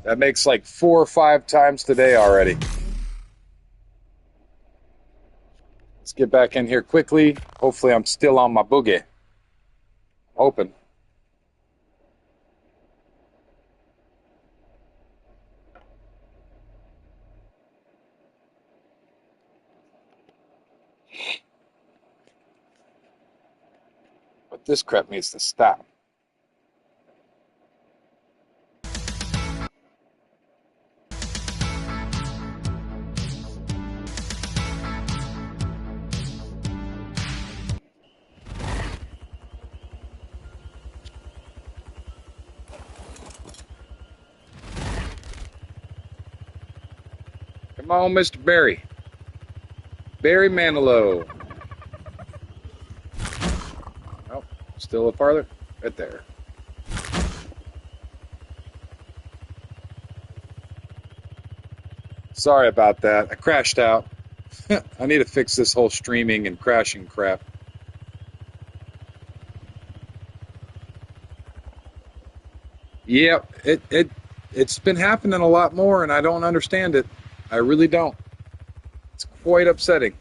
That makes like 4 or 5 times today already. Let's get back in here quickly. Hopefully I'm still on my boogie. Hoping. But this crap needs to stop. Come on, Mr. Barry. Barry Manilow. Nope. Still a farther. Right there. Sorry about that. I crashed out. I need to fix this whole streaming and crashing crap. Yep, it's been happening a lot more, and I don't understand it. I really don't. It's quite upsetting.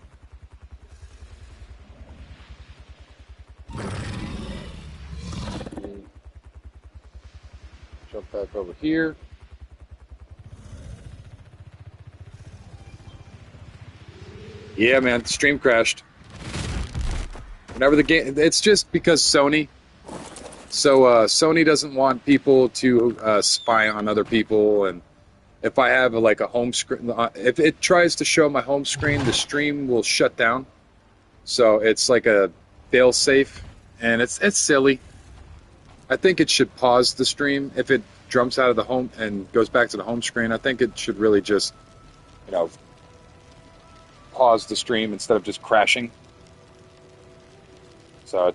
Jump back over here. Yeah, man, the stream crashed. Whenever the game, it's just because Sony. So Sony doesn't want people to spy on other people, and if I have like a home screen, if it tries to show my home screen, the stream will shut down. So it's like a fail safe, and it's silly. I think it should pause the stream if it jumps out of the home and goes back to the home screen. I think it should really just, you know, pause the stream instead of just crashing. So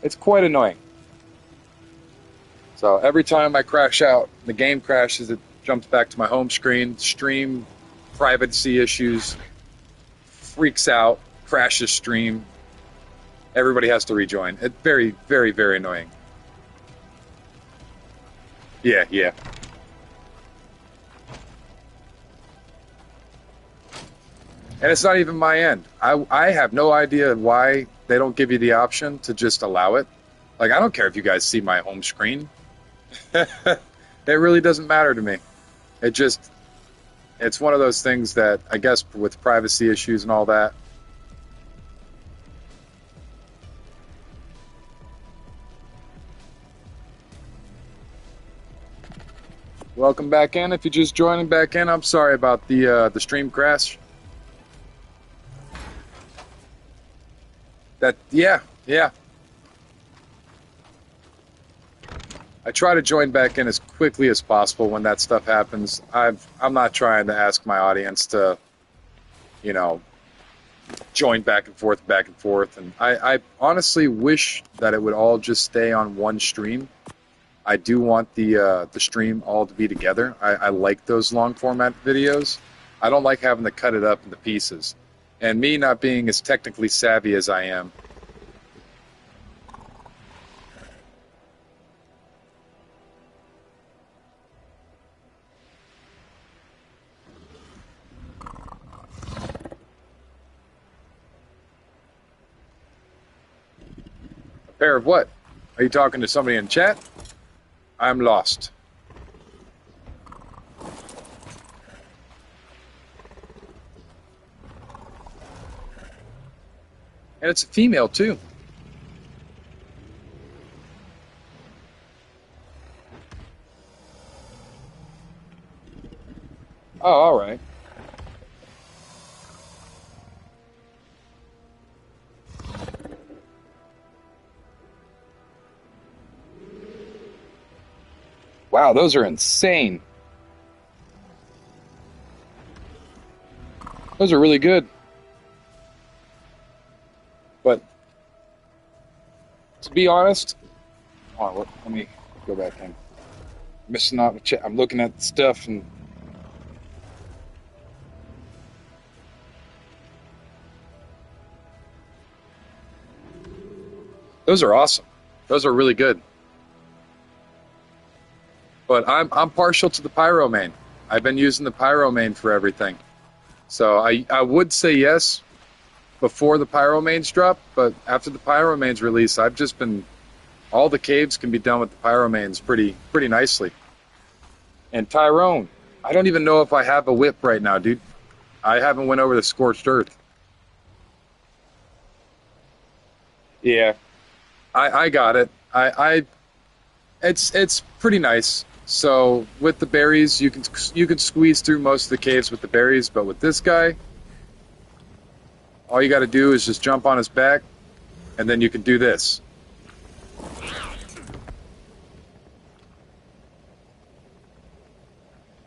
it's quite annoying. So every time I crash out, the game crashes, it jumps back to my home screen, stream privacy issues, freaks out, crashes stream. Everybody has to rejoin. It's very, very, very annoying. Yeah, yeah. And it's not even my end. I have no idea why they don't give you the option to just allow it. Like, I don't care if you guys see my home screen. It really doesn't matter to me. It just, it's one of those things that I guess with privacy issues and all that. Welcome back in. If you're just joining back in, I'm sorry about the stream crash. That yeah. I try to join back in as quickly as possible when that stuff happens. I'm not trying to ask my audience to, you know, join back and forth. And I honestly wish that it would all just stay on one stream. I do want the stream all to be together. I like those long format videos. I don't like having to cut it up into pieces. And me not being as technically savvy as I am, a pair of what? Are you talking to somebody in chat? I'm lost. And it's a female too. Oh, all right. Wow, those are insane. Those are really good. But to be honest, hold on, let me go back in. Missing out. I'm looking at stuff and those are awesome. Those are really good. But I'm partial to the pyro main. I've been using the pyro main for everything. So I would say yes before the pyro mains drop, but after the pyro mains release, I've just been all the caves can be done with the pyro mains pretty nicely. And Tyrone, I don't even know if I have a whip right now, dude. I haven't went over the scorched earth. Yeah, I got it. It's pretty nice. So with the berries, you can squeeze through most of the caves with the berries, but with this guy, all you got to do is just jump on his back, and then you can do this.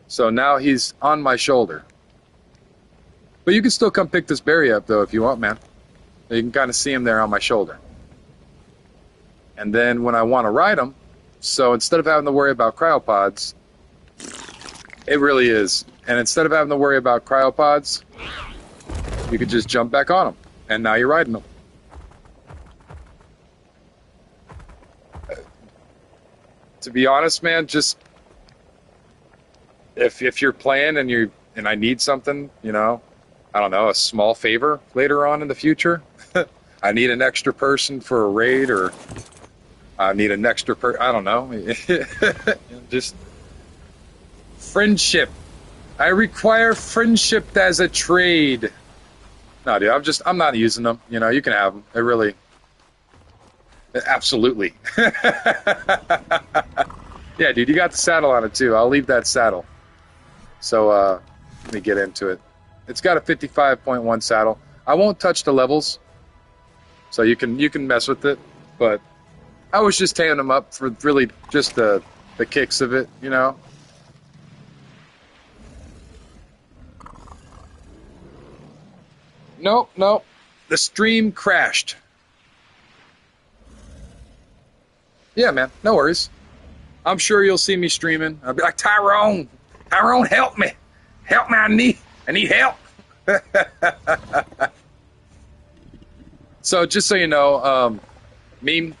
So now he's on my shoulder. But you can still come pick this berry up, though, if you want, man. You can kind of see him there on my shoulder. And then when I want to ride him, so instead of having to worry about cryopods, it really is. And instead of having to worry about cryopods, you could just jump back on him. And now you're riding him. To be honest, man, just if you're playing and I need something, I don't know, a small favor later on in the future. I need an extra person for a raid, or I need an extra I don't know. Just friendship. I require friendship as a trade. No, dude, I'm not using them. You can have them. They really, absolutely. Yeah, dude, you got the saddle on it too. I'll leave that saddle. So let me get into it. It's got a 55.1 saddle. I won't touch the levels, so you can mess with it. But I was just tearing them up for really just the kicks of it, Nope. The stream crashed. Yeah, man, no worries. I'm sure you'll see me streaming. I'll be like, Tyrone, help me, I need help. So just so you know, meme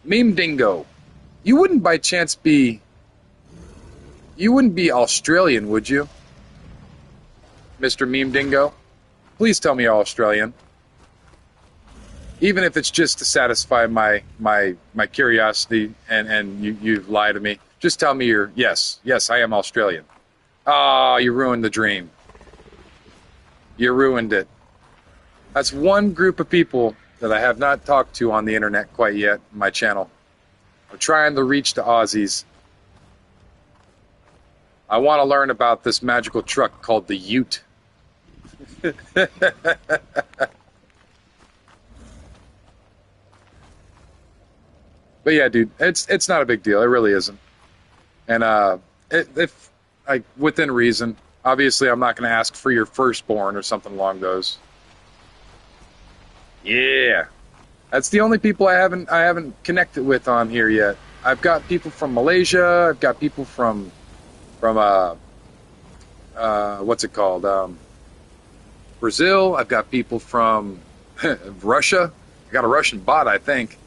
dingo, you wouldn't by chance be Australian, would you, Mr. Meme Dingo? Please tell me you're Australian. Even if it's just to satisfy my curiosity and you lie to me. Just tell me yes, I am Australian. Ah, you ruined the dream. You ruined it. That's one group of people that I have not talked to on the internet quite yet in my channel. I'm trying to reach the Aussies. I want to learn about this magical truck called the Ute. But yeah, dude, it's not a big deal. It really isn't. And if within reason, obviously, I'm not going to ask for your firstborn or something along those. Yeah, that's the only people I haven't connected with on here yet. I've got people from Malaysia. I've got people from what's it called? Brazil. I've got people from Russia. I got a Russian bot, I think.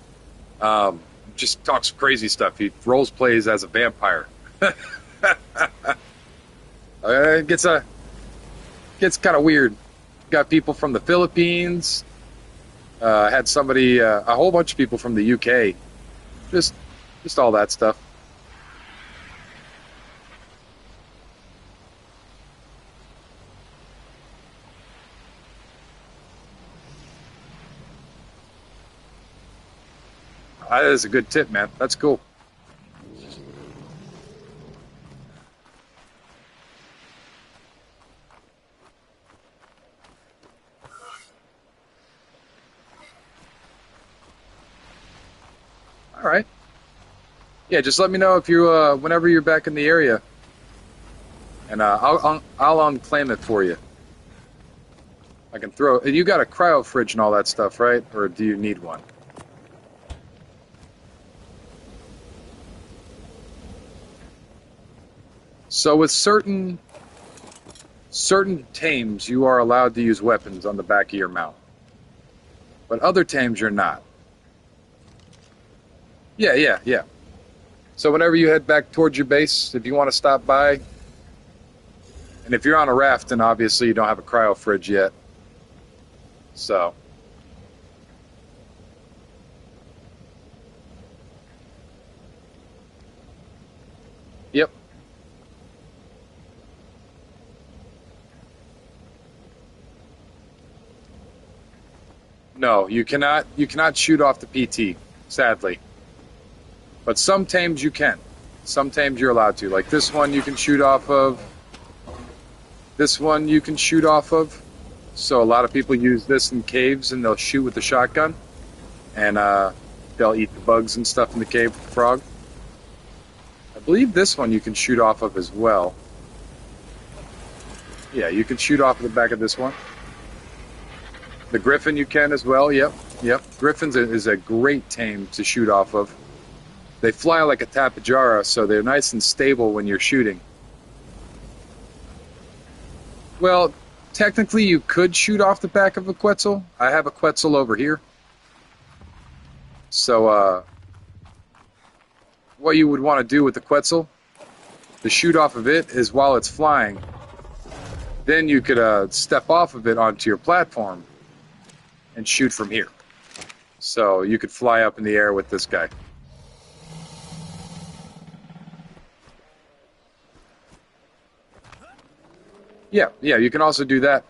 Just talks crazy stuff. He roles plays as a vampire. It gets kind of weird. Got people from the Philippines. Had somebody, a whole bunch of people from the UK. Just all that stuff. That is a good tip, man. That's cool. All right. Yeah, just let me know if you whenever you're back in the area, and I'll unclaim it for you. I can throw. You got a cryo fridge and all that stuff, right? Or do you need one? So with certain tames, you are allowed to use weapons on the back of your mount, but other tames you're not. Yeah. So whenever you head back towards your base, if you want to stop by, and if you're on a raft, then obviously you don't have a cryo fridge yet. So. Yep. No, you cannot. You cannot shoot off the PT, sadly. But some tames you can. Some tames you're allowed to. Like this one, you can shoot off of. This one you can shoot off of. So a lot of people use this in caves, and they'll shoot with the shotgun, and they'll eat the bugs and stuff in the cave with the frog. I believe this one you can shoot off of as well. Yeah, you can shoot off of the back of this one. The Griffin you can as well, yep. Griffins is a great tame to shoot off of. They fly like a Tapejara, so they're nice and stable when you're shooting. Well, technically you could shoot off the back of a Quetzal. I have a Quetzal over here. So, what you would want to do with the Quetzal, to shoot off of it, is while it's flying, then you could step off of it onto your platform and shoot from here. So you could fly up in the air with this guy. Yeah, you can also do that.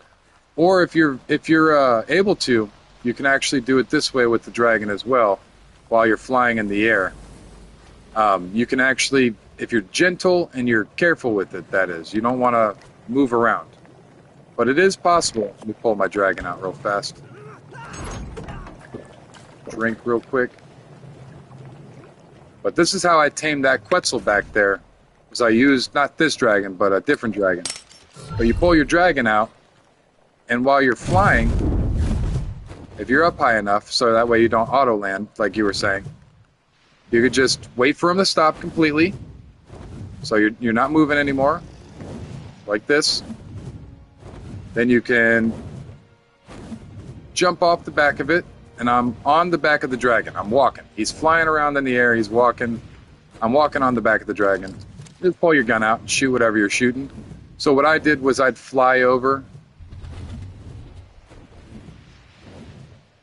Or if you're able to, you can actually do it this way with the dragon as well, while you're flying in the air. You can actually, if you're gentle and you're careful with it, that is, you don't want to move around. But it is possible. Let me pull my dragon out real fast. Drink real quick. But this is how I tamed that Quetzal back there. Was I used not this dragon, but a different dragon. But you pull your dragon out, and while you're flying, if you're up high enough, so that way you don't auto land, like you were saying, you could just wait for him to stop completely. So you're not moving anymore, like this. Then you can jump off the back of it. And I'm on the back of the dragon. I'm walking. He's flying around in the air. He's walking. I'm walking on the back of the dragon. Just pull your gun out and shoot whatever you're shooting. So what I did was I'd fly over.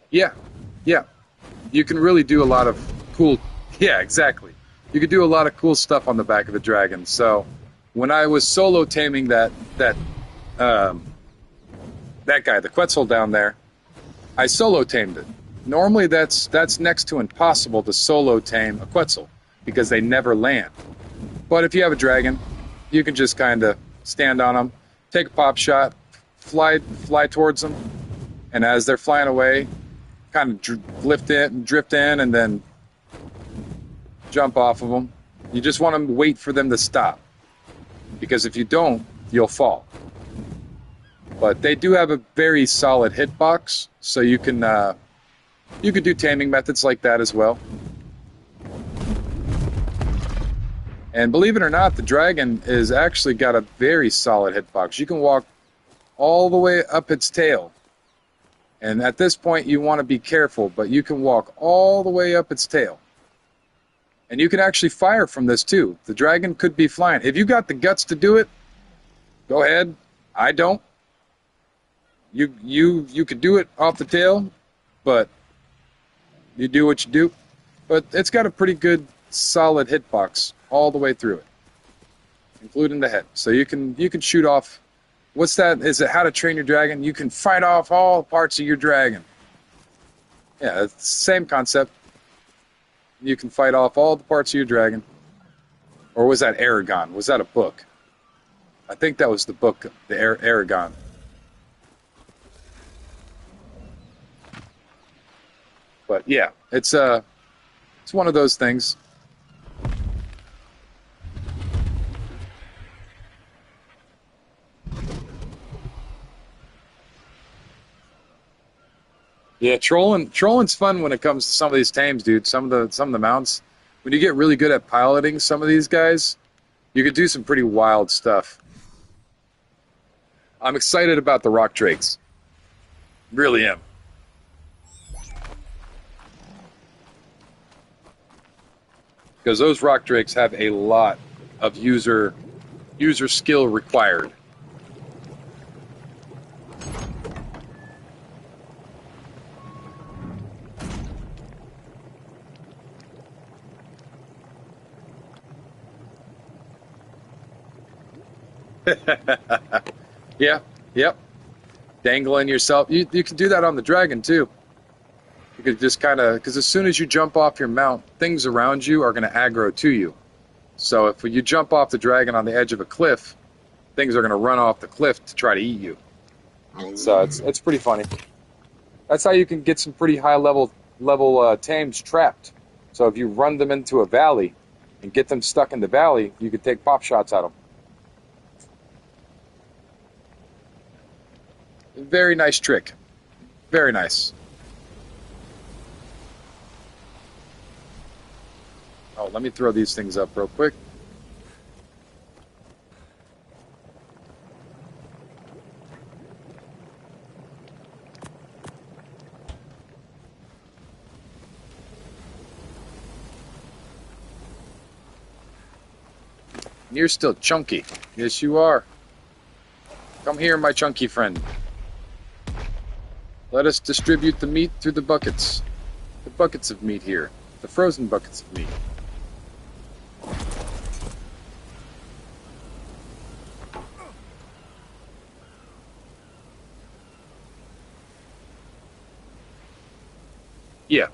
Yeah. You can really do a lot of cool... Yeah, exactly. You could do a lot of cool stuff on the back of the dragon. So when I was solo taming that guy, the Quetzal down there, I solo tamed it. Normally that's next to impossible to solo tame a Quetzal because they never land. But if you have a dragon, you can just kind of stand on them, take a pop shot, fly towards them, and as they're flying away, kind of lift it and drift in and then jump off of them. You just want to wait for them to stop because if you don't, you'll fall. But they do have a very solid hitbox, so you can do taming methods like that as well. And believe it or not, the dragon is actually got a very solid hitbox. You can walk all the way up its tail. And at this point, you want to be careful, but you can walk all the way up its tail. And you can actually fire from this too. The dragon could be flying. If you got the guts to do it, go ahead. I don't. You could do it off the tail, but you do what you do. But it's got a pretty good, solid hitbox all the way through it, including the head. So you can shoot off. What's that? Is it How to Train Your Dragon? You can fight off all parts of your dragon. Yeah, it's the same concept. You can fight off all the parts of your dragon. Or was that Aragon? Was that a book? I think that was the book, the Aragon. But yeah, it's one of those things. Yeah, trolling's fun when it comes to some of these tames, dude. Some of the mounts. When you get really good at piloting some of these guys, you could do some pretty wild stuff. I'm excited about the rock drakes. Really am. because those rock drakes have a lot of user skill required. Yeah, yep. Dangling yourself. You can do that on the dragon too. You could just kind of, because as soon as you jump off your mount, things around you are going to aggro to you. So if you jump off the dragon on the edge of a cliff, things are going to run off the cliff to try to eat you. So it's pretty funny. That's how you can get some pretty high level tames trapped. So if you run them into a valley and get them stuck in the valley, you can take pop shots at them. Very nice trick. Very nice. Oh, let me throw these things up real quick. You're still chunky. Yes, you are. Come here, my chunky friend. Let us distribute the meat through the buckets. The buckets of meat here. The frozen buckets of meat. Yeah.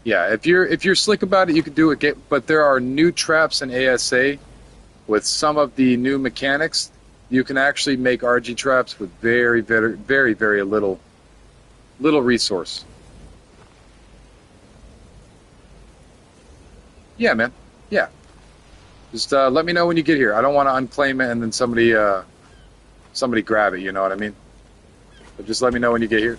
Yeah, if you're slick about it, you can do it. But there are new traps in ASA with some of the new mechanics. You can actually make RG traps with very, very, very, very little resource. Yeah, man. Yeah. Just let me know when you get here. I don't want to unclaim it and then somebody grab it. You know what I mean? But just let me know when you get here.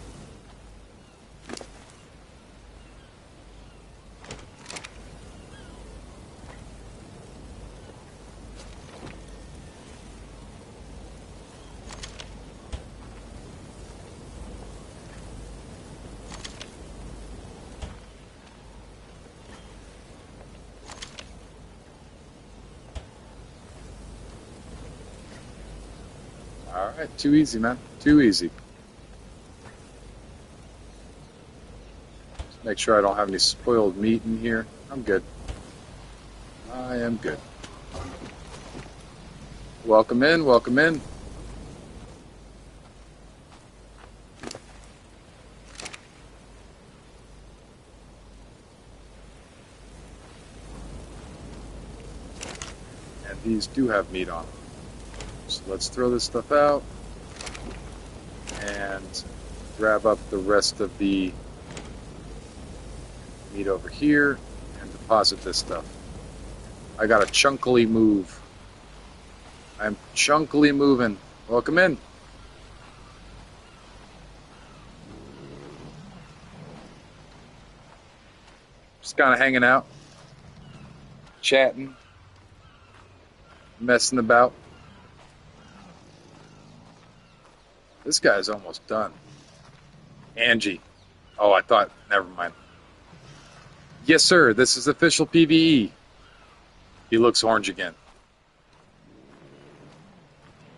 All right, too easy, man. Too easy. Just make sure I don't have any spoiled meat in here. I'm good. I am good. Welcome in, welcome in. And these do have meat on them. So let's throw this stuff out and grab up the rest of the meat over here and deposit this stuff. I got a chunkily move. I'm chunkily moving. Welcome in. Just kind of hanging out, chatting, messing about. This guy's almost done. Angie. Oh, I thought, never mind. Yes, sir, this is official PvE. He looks orange again.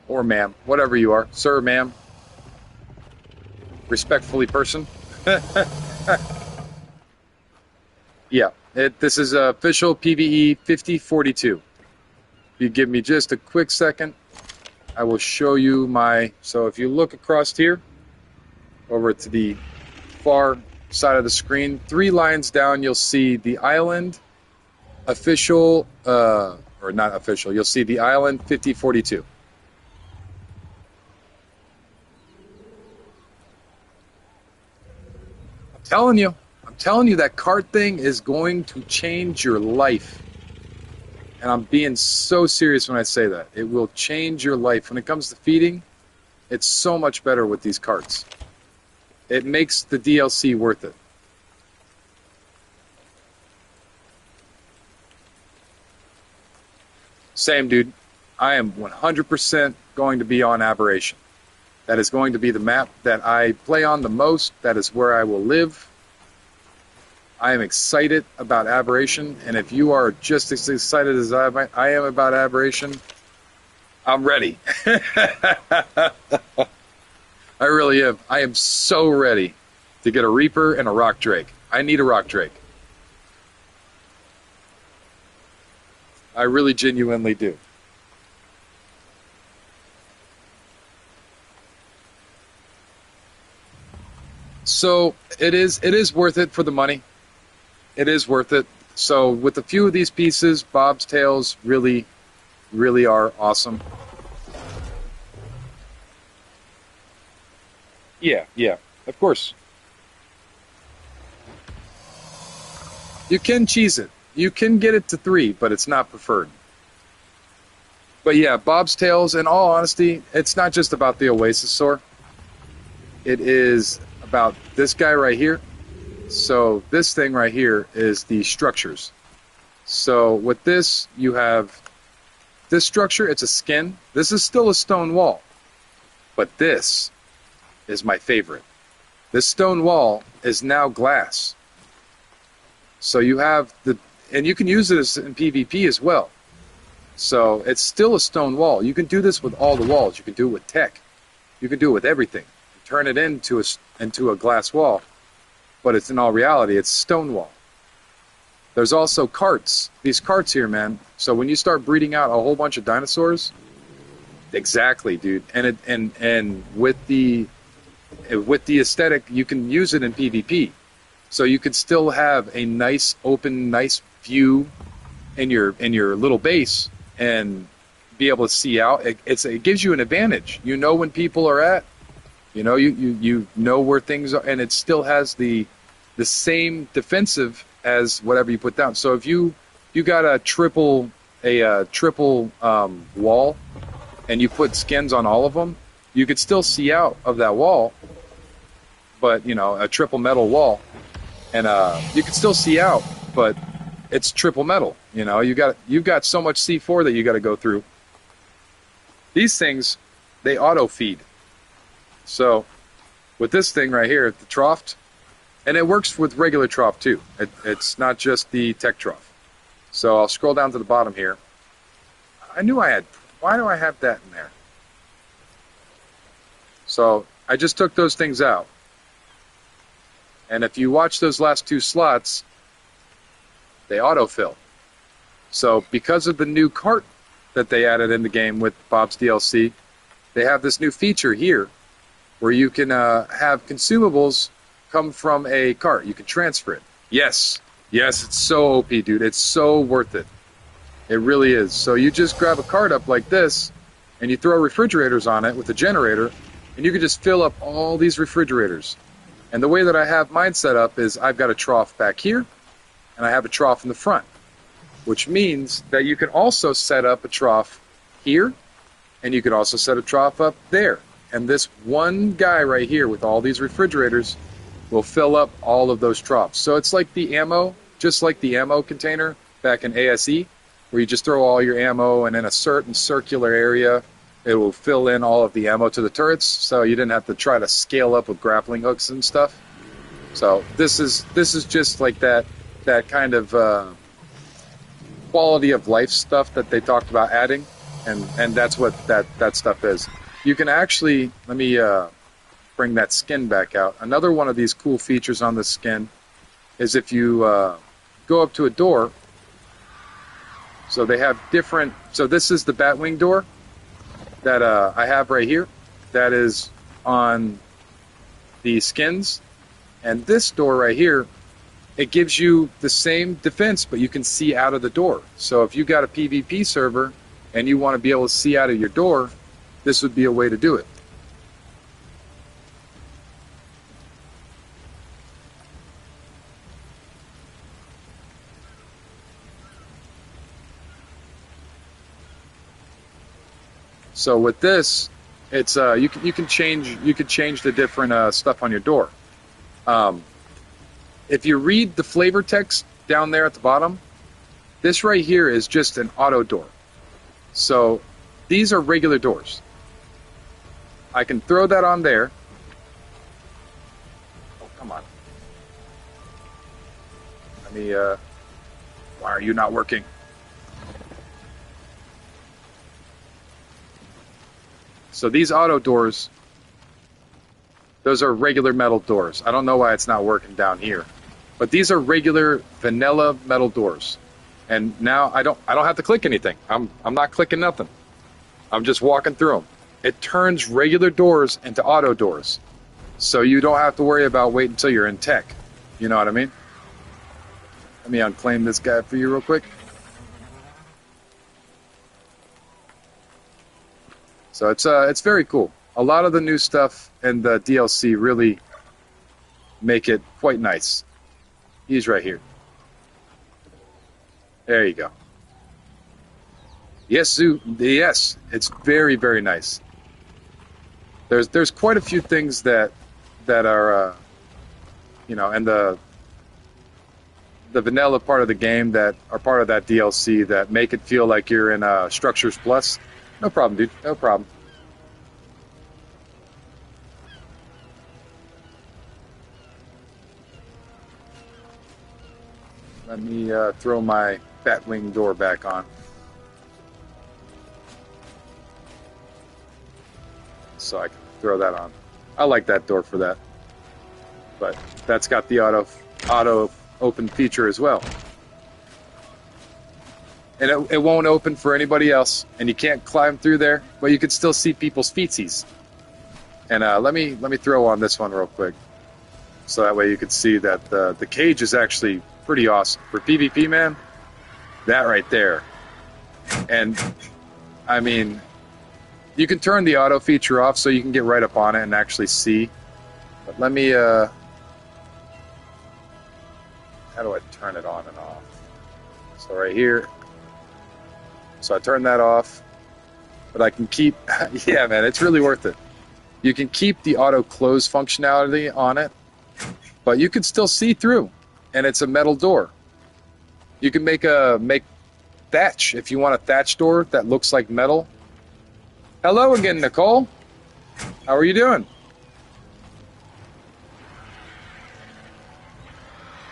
Or ma'am, whatever you are. Sir, ma'am. Respectfully person. Yeah, this is official PvE 5042. If you give me just a quick second, I will show you my... So if you look across here, over to the far side of the screen, 3 lines down, you'll see the island official, or not official, you'll see the island 5042. I'm telling you that card thing is going to change your life. And I'm being so serious when I say that. It will change your life. When it comes to feeding, it's so much better with these carts. It makes the DLC worth it. Same, dude. I am 100% going to be on Aberration. That is going to be the map that I play on the most. That is where I will live. I am excited about Aberration, and if you are just as excited as I am about Aberration, I'm ready. I really am. I am so ready to get a Reaper and a Rock Drake. I need a Rock Drake. I really genuinely do. So it is worth it for the money. It is worth it. So with a few of these pieces, Bob's Tales really, really are awesome. Yeah, yeah, of course. You can cheese it. You can get it to 3, but it's not preferred. But yeah, Bob's Tales, in all honesty, it's not just about the Oasisaur. It is about this guy right here. So this thing right here is the structures. So with this, you have this structure, it's a skin. This is still a stone wall. But this is my favorite. This stone wall is now glass. So you have and you can use this in PvP as well. So it's still a stone wall. You can do this with all the walls. You can do it with tech. You can do it with everything. Turn it into a glass wall, but it's in all reality, it's stone wall. There's also carts. These carts here, man. So when you start breeding out a whole bunch of dinosaurs, exactly, dude. And with the aesthetic, you can use it in PvP. So you could still have a nice open, nice view in your little base and be able to see out. It gives you an advantage. You know when people are at. You know you know where things are, and it still has the same defensive as whatever you put down. So if you got a triple wall, and you put skins on all of them, you could still see out of that wall. But you know, a triple metal wall, and you could still see out, but it's triple metal. You know, you've got so much C4 that you got to go through. These things, they auto feed. So with this thing right here, the trough, and it works with regular trough too. It's not just the tech trough. So I'll scroll down to the bottom here. I knew I had. Why do I have that in there? So I just took those things out. And if you watch those last 2 slots, they autofill. So because of the new cart that they added in the game with Bob's DLC, they have this new feature here where you can have consumables come from a cart. You can transfer it. Yes, it's so OP, dude. It's so worth it. It really is. So you just grab a cart up like this, and you throw refrigerators on it with a generator, and you can just fill up all these refrigerators. And the way that I have mine set up is I've got a trough back here, and I have a trough in the front, which means that you can also set up a trough here, and you can also set a trough up there. And this one guy right here with all these refrigerators will fill up all of those troughs. So it's like the ammo, just like the ammo container back in ASE, where you just throw all your ammo, and in a certain circular area, it will fill in all of the ammo to the turrets, so you didn't have to try to scale up with grappling hooks and stuff. So this is just like that kind of quality of life stuff that they talked about adding, and that's what that stuff is. You can actually, let me bring that skin back out. Another one of these cool features on the skin is if you go up to a door. So they have different. So this is the Batwing door that I have right here. That is on the skins, and this door right here, it gives you the same defense, but you can see out of the door. So if you got a PvP server and you want to be able to see out of your door, this would be a way to do it. So with this, it's you can change the different stuff on your door. If you read the flavor text down there at the bottom, this right here is just an auto door. So these are regular doors. I can throw that on there. Oh, come on. Let me, why are you not working? So these auto doors, those are regular metal doors. I don't know why it's not working down here. But these are regular vanilla metal doors. And now I don't have to click anything. I'm not clicking nothing. I'm just walking through them. It turns regular doors into auto doors. So you don't have to worry about waiting until you're in tech. You know what I mean? Let me unclaim this guy for you real quick. So it's very cool. A lot of the new stuff and the DLC really make it quite nice. He's right here. There you go. Yes, yes, it's very, very nice. There's quite a few things that are and the vanilla part of the game that are part of that DLC that make it feel like you're in Structures Plus. No problem, dude. No problem. Let me throw my Batwing door back on. So I can throw that on. I like that door for that. But that's got the auto open feature as well. And it won't open for anybody else, and you can't climb through there, but you can still see people's feetsies. And let me throw on this one real quick, so that way you can see that the cage is actually pretty awesome for PvP, man. That right there. And I mean, you can turn the auto feature off so you can get right up on it and actually see. But let me how do I turn it on and off? So right here. So I turn that off, but I can keep, yeah, man, it's really worth it. You can keep the auto close functionality on it, but you can still see through, and it's a metal door. You can make thatch if you want a thatch door that looks like metal. Hello again, Nicole. How are you doing?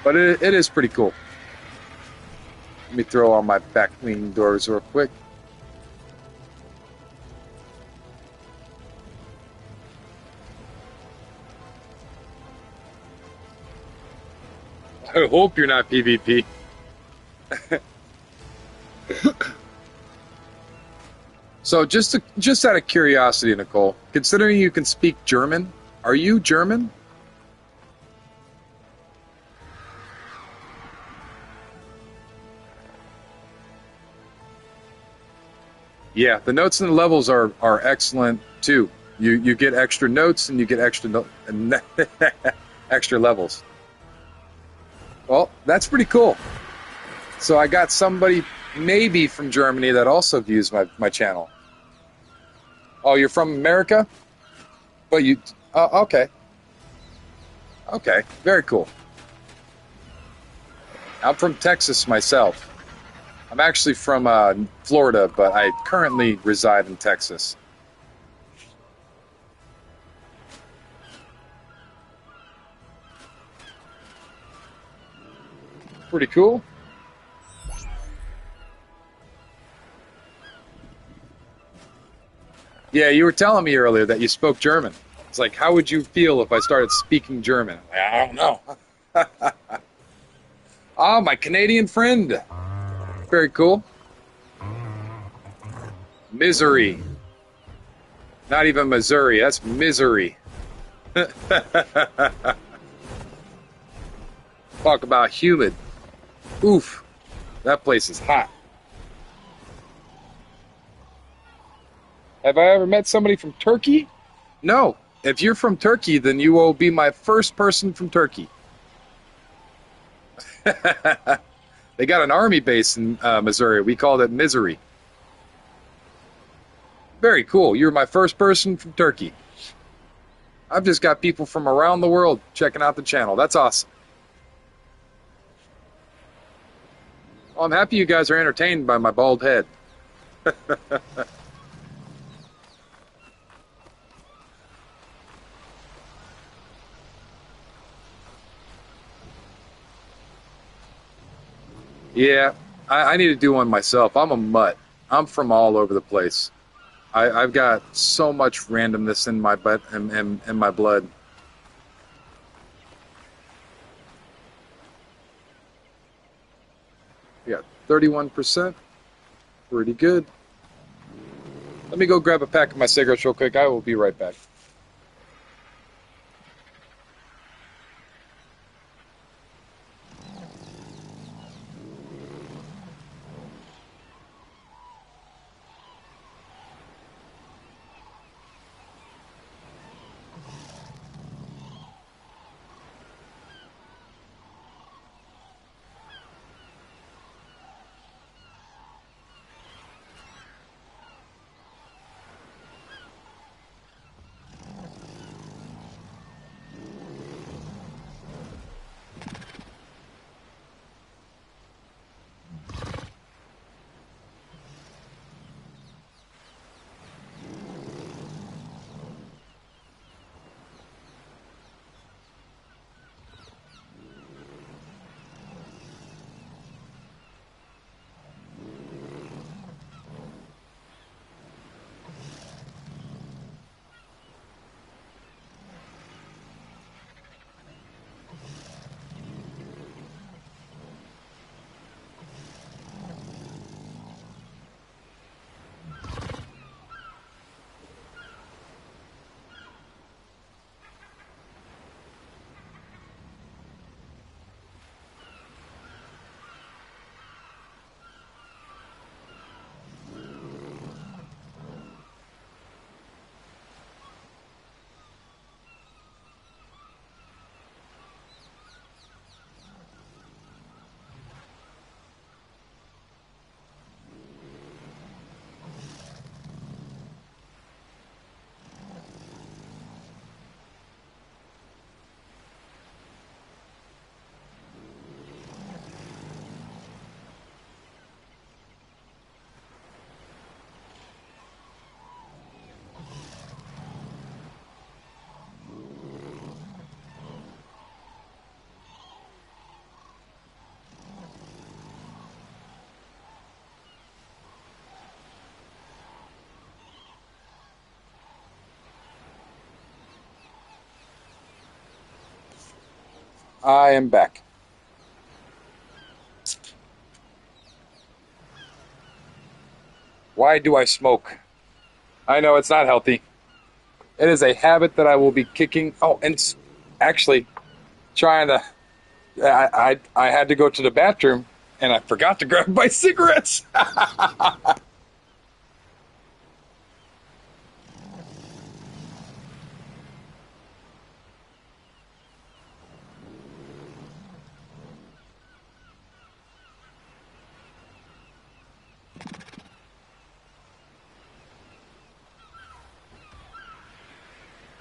But it is pretty cool. Let me throw on my Batwing doors real quick. I hope you're not PvP. So just out of curiosity, Nicole, considering you can speak German, are you German? Yeah, the notes and the levels are excellent too. You get extra notes and you get extra extra levels. Well, that's pretty cool. So I got somebody maybe from Germany that also views my channel. Oh, you're from America? But you okay. Okay, very cool. I'm from Texas myself. I'm actually from Florida, but I currently reside in Texas. Pretty cool. Yeah, you were telling me earlier that you spoke German. It's like, how would you feel if I started speaking German? I don't know. Ah, my Canadian friend. Very cool. Misery. Not even Missouri. That's misery. Talk about humid. Oof. That place is hot. Have I ever met somebody from Turkey? No. If you're from Turkey, then you will be my first person from Turkey. They got an army base in Missouri. We called it Misery. Very cool. You're my first person from Turkey. I've just got people from around the world checking out the channel. That's awesome. Well, I'm happy you guys are entertained by my bald head. Yeah, I need to do one myself. I'm a mutt. I'm from all over the place. I've got so much randomness in my butt and my blood. Yeah, 31%. Pretty good. Let me go grab a pack of my cigarettes real quick. I will be right back. I am back. Why do I smoke? I know it's not healthy. It is a habit that I will be kicking. Oh, and actually trying to. I had to go to the bathroom and I forgot to grab my cigarettes.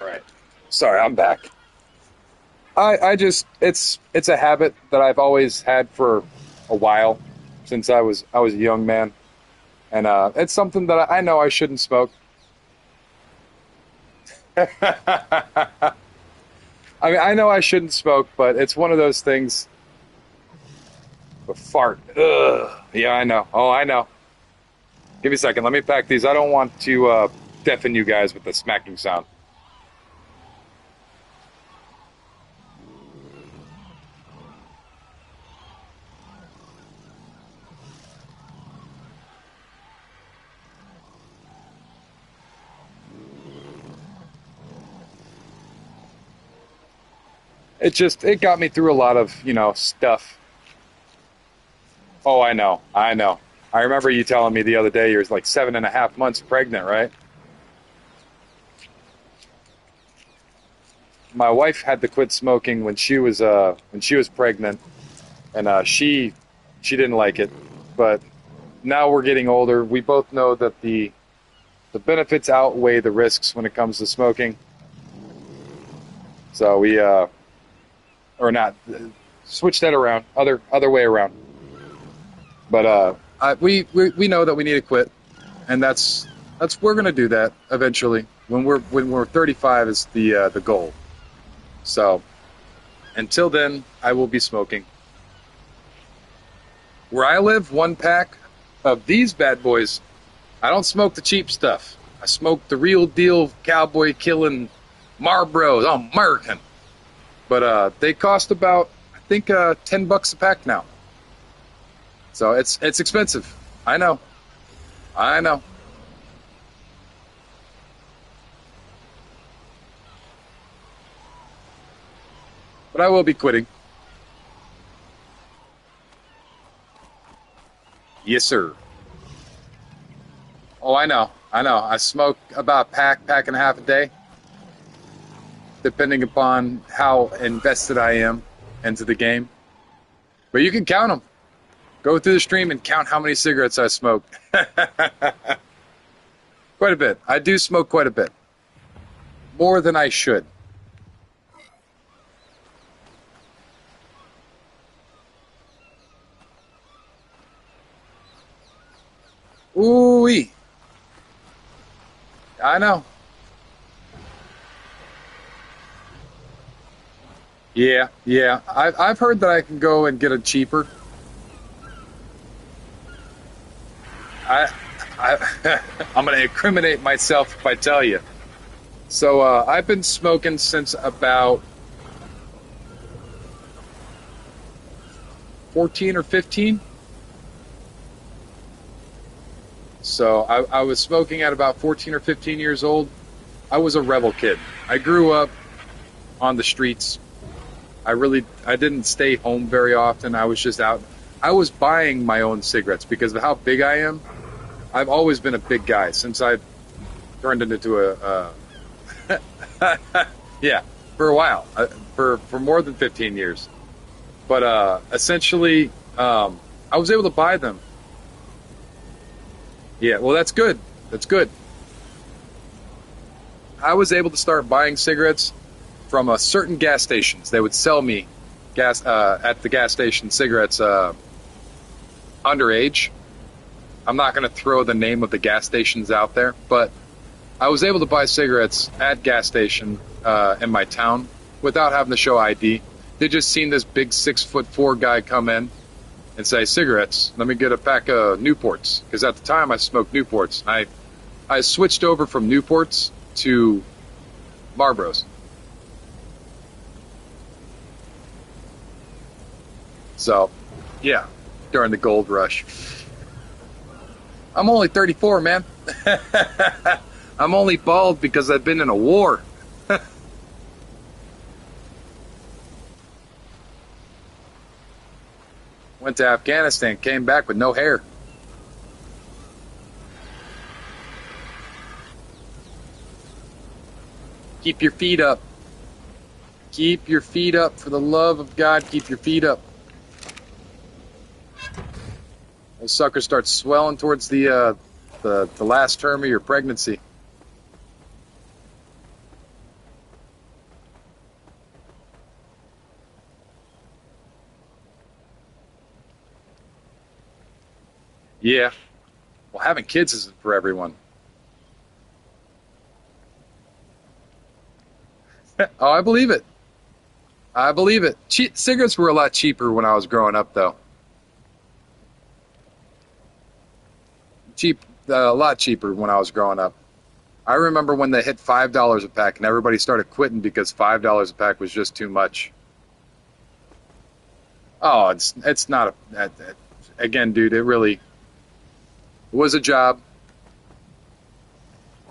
Right. Sorry, I'm back. I just it's a habit that I've always had for a while since I was a young man, and it's something that I know I shouldn't smoke. I mean, I know I shouldn't smoke, but it's one of those things. A fart. Ugh. Yeah, I know. Oh, I know. Give me a second. Let me pack these. I don't want to deafen you guys with the smacking sound. It got me through a lot of stuff. Oh, I know. I know. I remember you telling me the other day you're like 7.5 months pregnant, right? My wife had to quit smoking when she was pregnant, and she didn't like it. But now we're getting older. We both know that the benefits outweigh the risks when it comes to smoking. So we or not switch that around, other way around. But we know that we need to quit, and that's we're gonna do that eventually when we're 35 is the goal. So until then, I will be smoking. Where I live, one pack of these bad boys. I don't smoke the cheap stuff. I smoke the real deal cowboy killing Marlboros. I'm American. But they cost about, I think, $10 a pack now. So it's expensive. I know. I know. But I will be quitting. Yes, sir. Oh, I know. I know. I smoke about a pack and a half a day, depending upon how invested I am into the game. But you can count them. Go through the stream and count how many cigarettes I smoke. Quite a bit. I do smoke quite a bit. More than I should. Ooh-wee. I know. Yeah, yeah. I've heard that I can go and get it cheaper. I, I'm going to incriminate myself if I tell you. So I've been smoking since about 14 or 15. So I was smoking at about 14 or 15 years old. I was a rebel kid. I grew up on the streets. I didn't stay home very often. I was just out. I was buying my own cigarettes because of how big I am. I've always been a big guy since I turned into yeah, for a while, for more than 15 years. But essentially, I was able to buy them. Yeah, well, that's good. That's good. I was able to start buying cigarettes from certain gas stations. They would sell me gas at the gas station cigarettes underage. I'm not going to throw the name of the gas stations out there, but I was able to buy cigarettes at gas station in my town without having to show ID. They just seen this big 6'4" guy come in and say, cigarettes, let me get a pack of Newports. Because at the time I smoked Newports. I switched over from Newports to Marlboros. So, yeah, during the gold rush. I'm only 34, man. I'm only bald because I've been in a war. Went to Afghanistan, came back with no hair. Keep your feet up. Keep your feet up. For the love of God, keep your feet up. Those suckers start swelling towards the last term of your pregnancy. Yeah. Well, having kids isn't for everyone. Oh, I believe it. I believe it. Cigarettes were a lot cheaper when I was growing up, though. Cheap, a lot cheaper when I was growing up. I remember when they hit $5 a pack, and everybody started quitting because $5 a pack was just too much. Oh, it's not again, dude. It really was a job.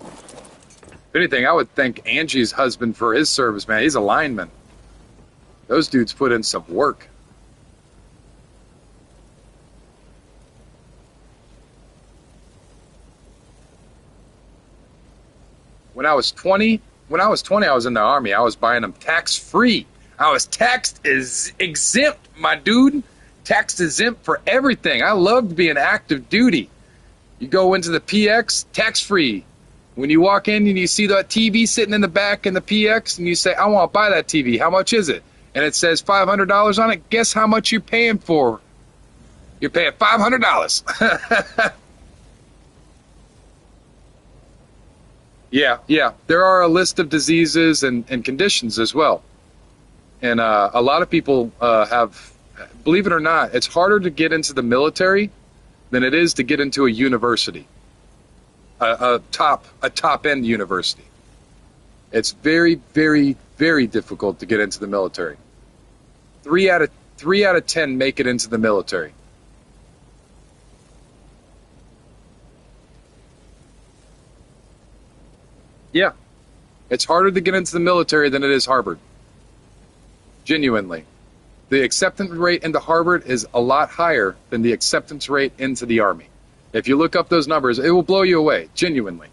If anything, I would thank Angie's husband for his service, man. He's a lineman. Those dudes put in some work. When I was 20, I was in the Army. I was buying them tax-free. I was taxed as exempt, my dude. Tax exempt for everything. I loved being active duty. You go into the PX, tax-free. When you walk in and you see that TV sitting in the back in the PX and you say, I want to buy that TV. How much is it? And it says $500 on it. Guess how much you're paying for? You're paying $500. Yeah, yeah. There are a list of diseases and conditions as well. And a lot of people Believe it or not, it's harder to get into the military than it is to get into a university, a top end university. It's very, very, very difficult to get into the military. Three out of 10 make it into the military. Yeah, it's harder to get into the military than it is Harvard. Genuinely. The acceptance rate into Harvard is a lot higher than the acceptance rate into the Army. If you look up those numbers, it will blow you away, genuinely.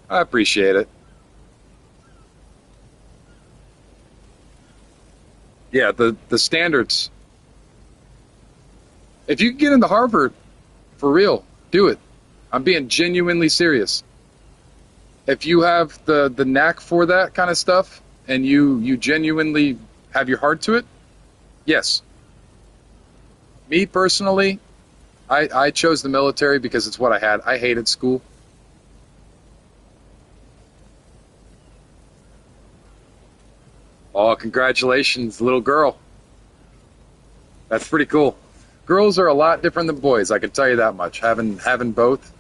I appreciate it. Yeah, the standards. If you can get into Harvard, for real, do it. I'm being genuinely serious. If you have the knack for that kind of stuff and you genuinely have your heart to it, yes. Me personally, I chose the military because it's what I had. I hated school. Oh, congratulations, little girl. That's pretty cool. Girls are a lot different than boys. I can tell you that much. Having both,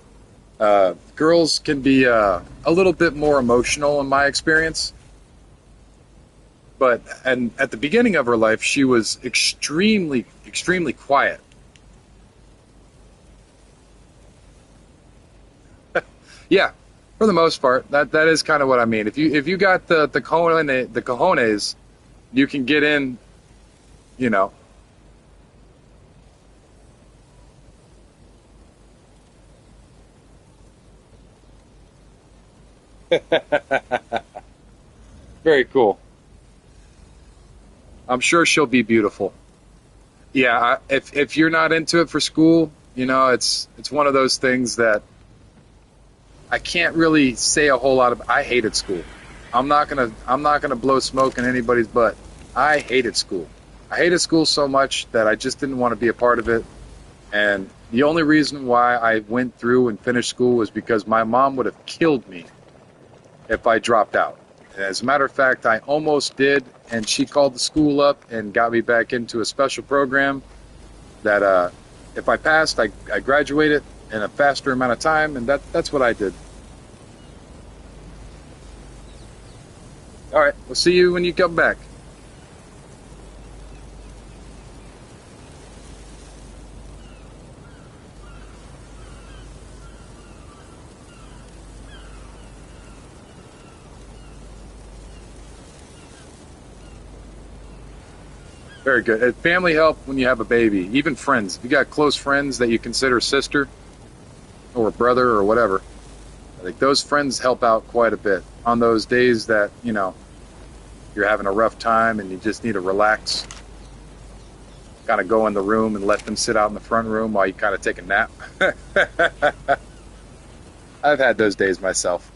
girls can be a little bit more emotional in my experience. But and at the beginning of her life, she was extremely, extremely quiet. Yeah, for the most part, that is kind of what I mean. If you got the cojones, you can get in. You know, very cool. I'm sure she'll be beautiful. Yeah, if you're not into it for school, it's one of those things that I can't really say a whole lot of. I hated school. I'm not gonna blow smoke in anybody's butt. I hated school. I hated school so much that I just didn't want to be a part of it. And the only reason why I went through and finished school was because my mom would have killed me if I dropped out. As a matter of fact, I almost did, and she called the school up and got me back into a special program that if I passed, I graduated in a faster amount of time, and that's what I did. All right, we'll see you when you come back. Very good. Family help when you have a baby, even friends. If you got close friends that you consider sister or brother or whatever, I think those friends help out quite a bit on those days that, you're having a rough time and you just need to relax. Kind of go in the room and let them sit out in the front room while you kind of take a nap. I've had those days myself.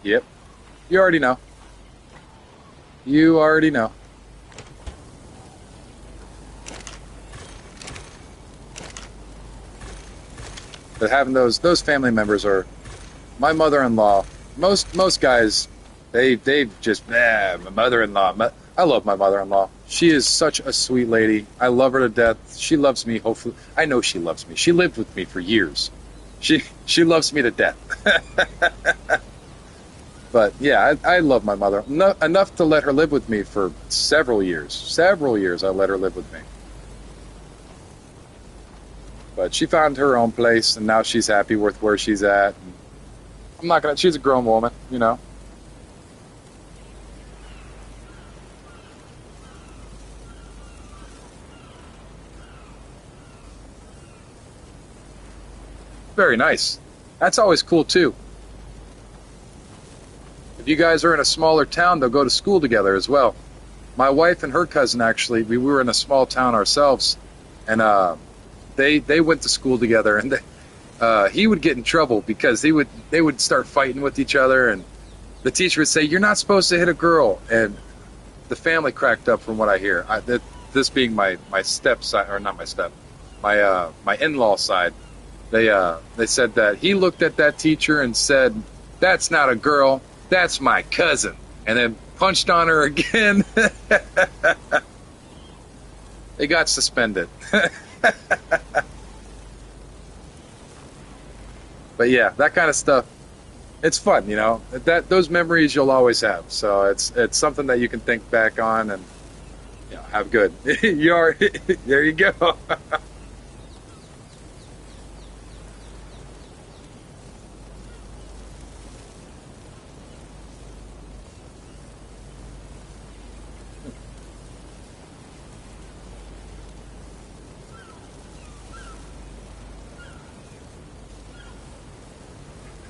Yep. You already know. You already know. But having those family members are my mother-in-law. Most guys, they just my mother-in-law. I love my mother-in-law. She is such a sweet lady. I love her to death. She loves me. Hopefully, I know she loves me. She lived with me for years. She loves me to death. But yeah, I love my mother enough to let her live with me for several years. Several years I let her live with me. But she found her own place, and now she's happy with where she's at. I'm not gonna. She's a grown woman. Very nice. That's always cool too. If you guys are in a smaller town, they'll go to school together as well. My wife and her cousin actually, we were in a small town ourselves, and they went to school together, and he would get in trouble because they would start fighting with each other, and The teacher would say, "You're not supposed to hit a girl," and the family cracked up from what I hear. This being my step side, or not my step, my in-law side. They said that he looked at that teacher and said, "That's not a girl, that's my cousin," and then punched on her again. They got suspended. But yeah, that kind of stuff. It's fun, you know. That those memories you'll always have. So it's something that you can think back on and have good. You are there. You go.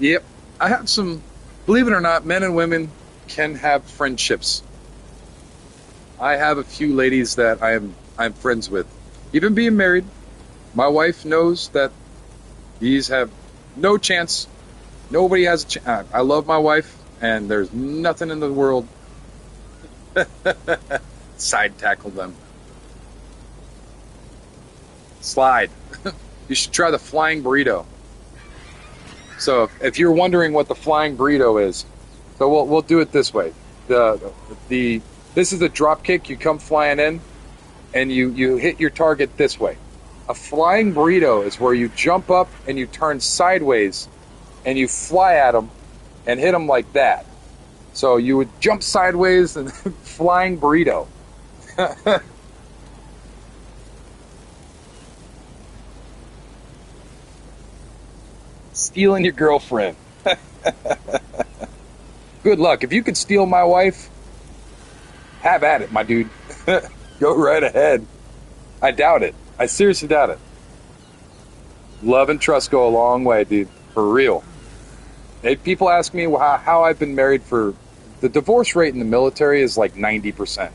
Yep. I have some, believe it or not, men and women can have friendships. I have a few ladies that I'm friends with. Even being married, my wife knows that these have no chance. Nobody has a chance. I love my wife, and there's nothing in the world. Side tackle them. Slide. You should try the flying burrito. So if you're wondering what the flying burrito is, so we'll do it this way. The this is a drop kick. You come flying in, and you hit your target this way. A flying burrito is where you jump up and you turn sideways, and you fly at them and hit them like that. So you would jump sideways and flying burrito. Stealing your girlfriend. Good luck. If you could steal my wife, have at it, my dude. Go right ahead. I doubt it. I seriously doubt it. Love and trust go a long way, dude. For real. Hey, people ask me how I've been married for... The divorce rate in the military is like 90%.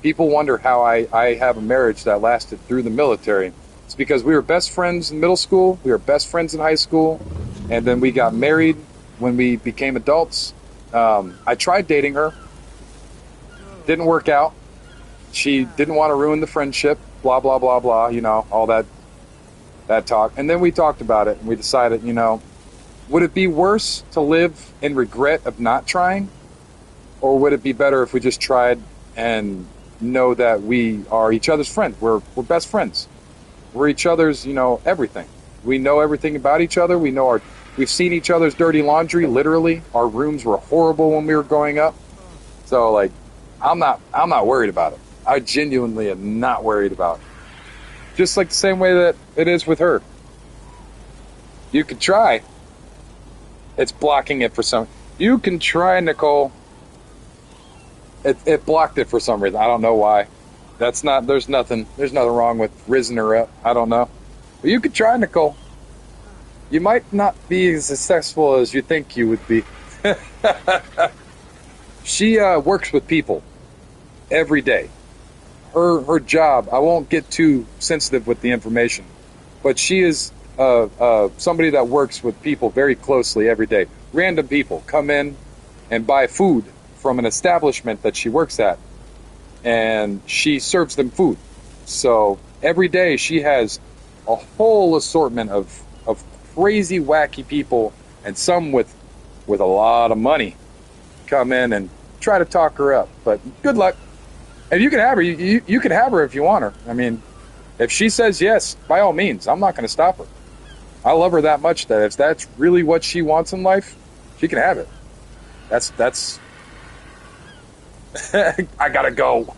People wonder how I have a marriage that lasted through the military. It's because we were best friends in middle school, we were best friends in high school, and then we got married when we became adults. I tried dating her. Didn't work out. She didn't want to ruin the friendship, blah, blah, blah, blah, all that talk. And then we talked about it, and we decided, would it be worse to live in regret of not trying? Or would it be better if we just tried and know that we are each other's friends? We're best friends. We're each other's, everything. We know everything about each other. We've seen each other's dirty laundry, literally. Our rooms were horrible when we were growing up. So, I'm not worried about it. I genuinely am not worried about it. Just like the same way that it is with her. You could try. It's blocking it for some. You can try, Nicole. It blocked it for some reason. I don't know why. There's nothing wrong with risen her up. I don't know. But you could try, Nicole. You might not be as successful as you think you would be. She works with people every day. Her job, I won't get too sensitive with the information, but she is somebody that works with people very closely every day. Random people come in and buy food from an establishment that she works at, and she serves them food. So every day she has a whole assortment of crazy, wacky people, and some with a lot of money come in and try to talk her up. But good luck. If you can have her, you can have her if you want her. I mean, if she says yes, by all means, I'm not going to stop her. I love her that much that if that's really what she wants in life, she can have it. That's I gotta go.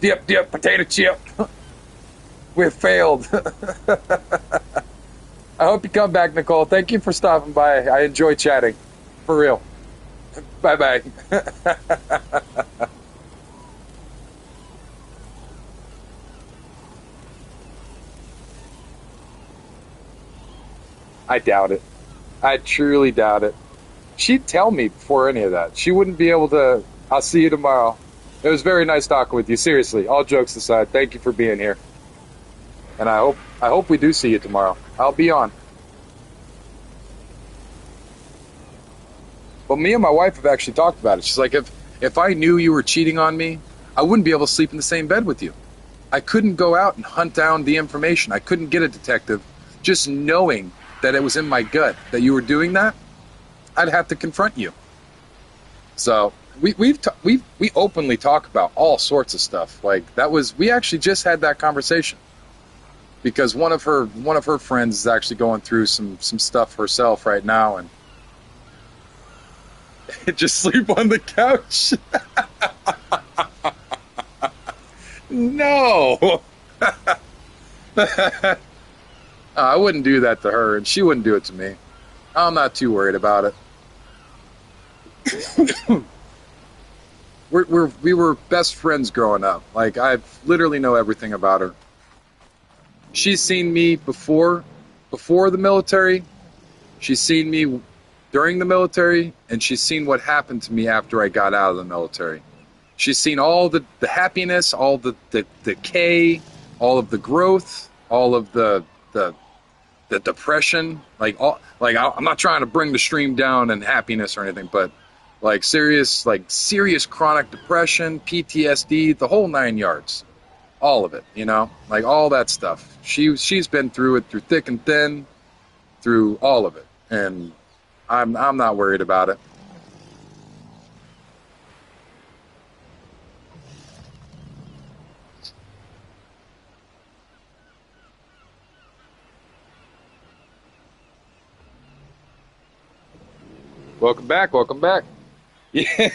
Dip, potato chip. We failed. I hope you come back, Nicole. Thank you for stopping by. I enjoy chatting. For real. Bye-bye. I doubt it. I truly doubt it. She'd tell me before any of that. She wouldn't be able to. I'll see you tomorrow. It was very nice talking with you. Seriously, all jokes aside, thank you for being here. And I hope we do see you tomorrow. I'll be on. But me and my wife have actually talked about it. She's like, if I knew you were cheating on me, I wouldn't be able to sleep in the same bed with you. I couldn't go out and hunt down the information. I couldn't get a detective. Just knowing that it was in my gut that you were doing that, I'd have to confront you. So we openly talk about all sorts of stuff. Like that was we actually just had that conversation because one of her friends is actually going through some stuff herself right now and just sleep on the couch. No. I wouldn't do that to her, and she wouldn't do it to me. I'm not too worried about it. We were best friends growing up. Like I literally know everything about her. She's seen me before the military. She's seen me during the military, and she's seen what happened to me after I got out of the military. She's seen all the happiness, all the decay, all of the growth, all of the depression, I'm not trying to bring the stream down and happiness or anything, but serious chronic depression, PTSD, the whole 9 yards, all of it, like all that stuff. She's been through it through thick and thin, through all of it, and I'm not worried about it. Welcome back, welcome back. Yeah,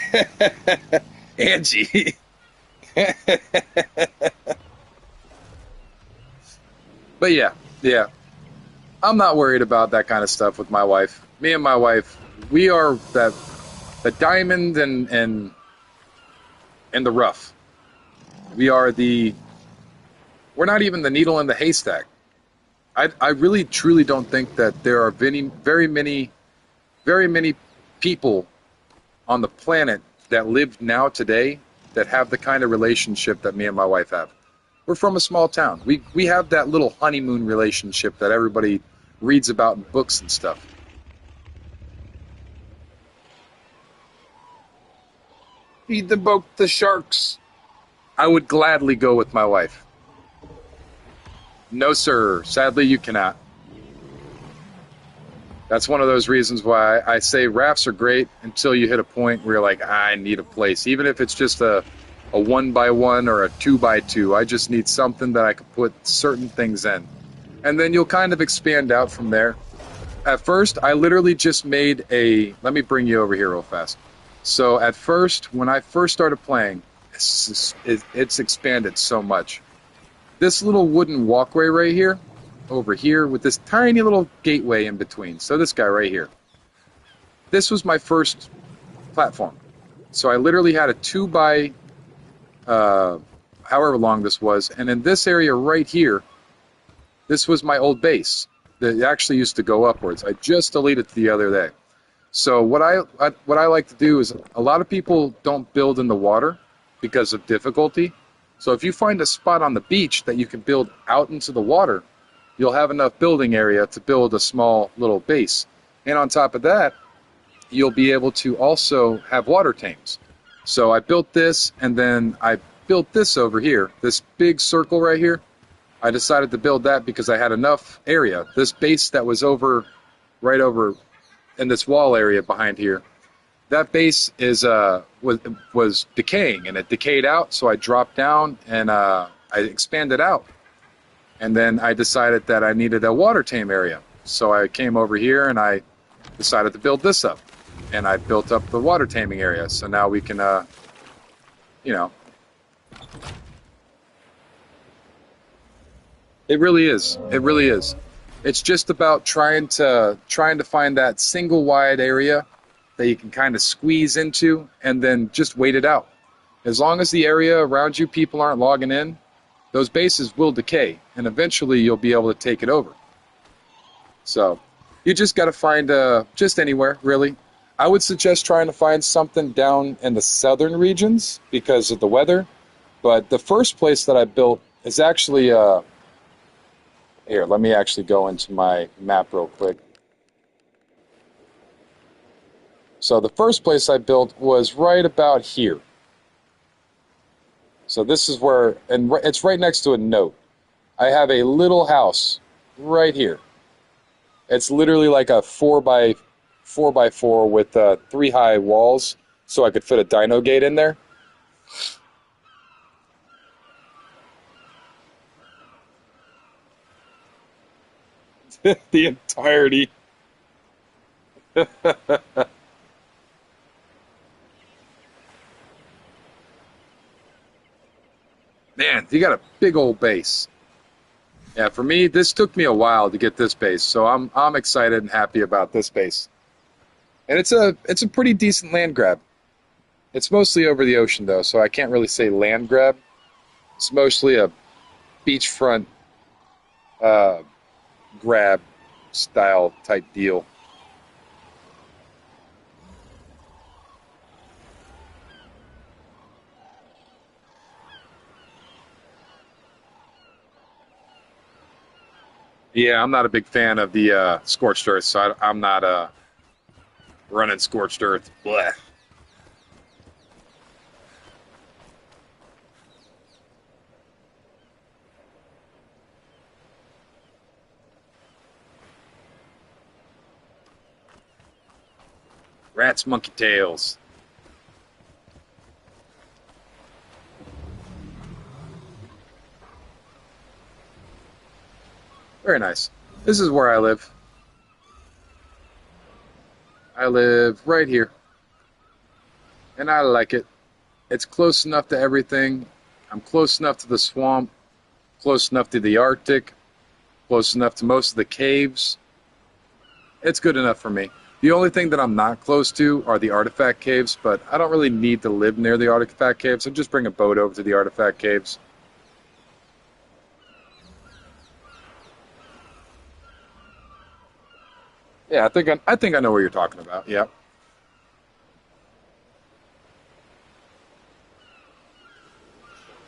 Angie. But yeah, I'm not worried about that kind of stuff with my wife. Me and my wife, we are the diamond and the rough. We are we're not even the needle in the haystack. I really truly don't think that there are very many people on the planet that live now today that have the kind of relationship that me and my wife have. We're from a small town. We have that little honeymoon relationship that everybody reads about in books and stuff. Feed the boat the sharks. I would gladly go with my wife. No, sir. Sadly, you cannot. That's one of those reasons why I say rafts are great until you hit a point where you're like, I need a place. Even if it's just a 1x1 or a 2x2, I just need something that I can put certain things in. And then you'll kind of expand out from there. At first, I literally just made let me bring you over here real fast. So at first, when I first started playing, it's expanded so much. This little wooden walkway right here, over here, with this tiny little gateway in between. So this guy right here. This was my first platform. So I literally had a 2 by however long this was, and in this area right here, this was my old base that actually used to go upwards. I just deleted it the other day. So what I like to do is a lot of people don't build in the water because of difficulty. So if you find a spot on the beach that you can build out into the water, you'll have enough building area to build a small little base. And on top of that, you'll be able to also have water tames. So I built this, and then I built this over here, this big circle right here. I decided to build that because I had enough area. This base that was right over in this wall area behind here, that base was decaying, and it decayed out, so I dropped down and I expanded out. And then I decided that I needed a water tame area. So I came over here and I decided to build this up. And I built up the water taming area. So now we can, you know, it really is. It really is. It's just about trying to find that single wide area that you can kind of squeeze into and then just wait it out. As long as the area around you, people aren't logging in, those bases will decay, and eventually you'll be able to take it over. So you just got to find just anywhere, really. I would suggest trying to find something down in the southern regions because of the weather. But the first place that I built is actually, here, let me actually go into my map real quick. So the first place I built was right about here. So this is where, and it's right next to a note. I have a little house right here. It's literally like a 4x4 with 3 high walls, so I could fit a dino gate in there. The entirety. Man, you got a big old base. Yeah, for me, this took me a while to get this base, so I'm excited and happy about this base. And it's a pretty decent land grab. It's mostly over the ocean though, so I can't really say land grab. It's mostly a beachfront uh, grab style type deal. Yeah, I'm not a big fan of the scorched earth, so I'm not running scorched earth. Blech. Rats, monkey tails. Very nice. This is where I live. I live right here, and I like it. It's close enough to everything. I'm close enough to the swamp, close enough to the Arctic, close enough to most of the caves. It's good enough for me. The only thing that I'm not close to are the artifact caves, but I don't really need to live near the artifact caves, so just bring a boat over to the artifact caves. Yeah, I think I know what you're talking about. Yeah.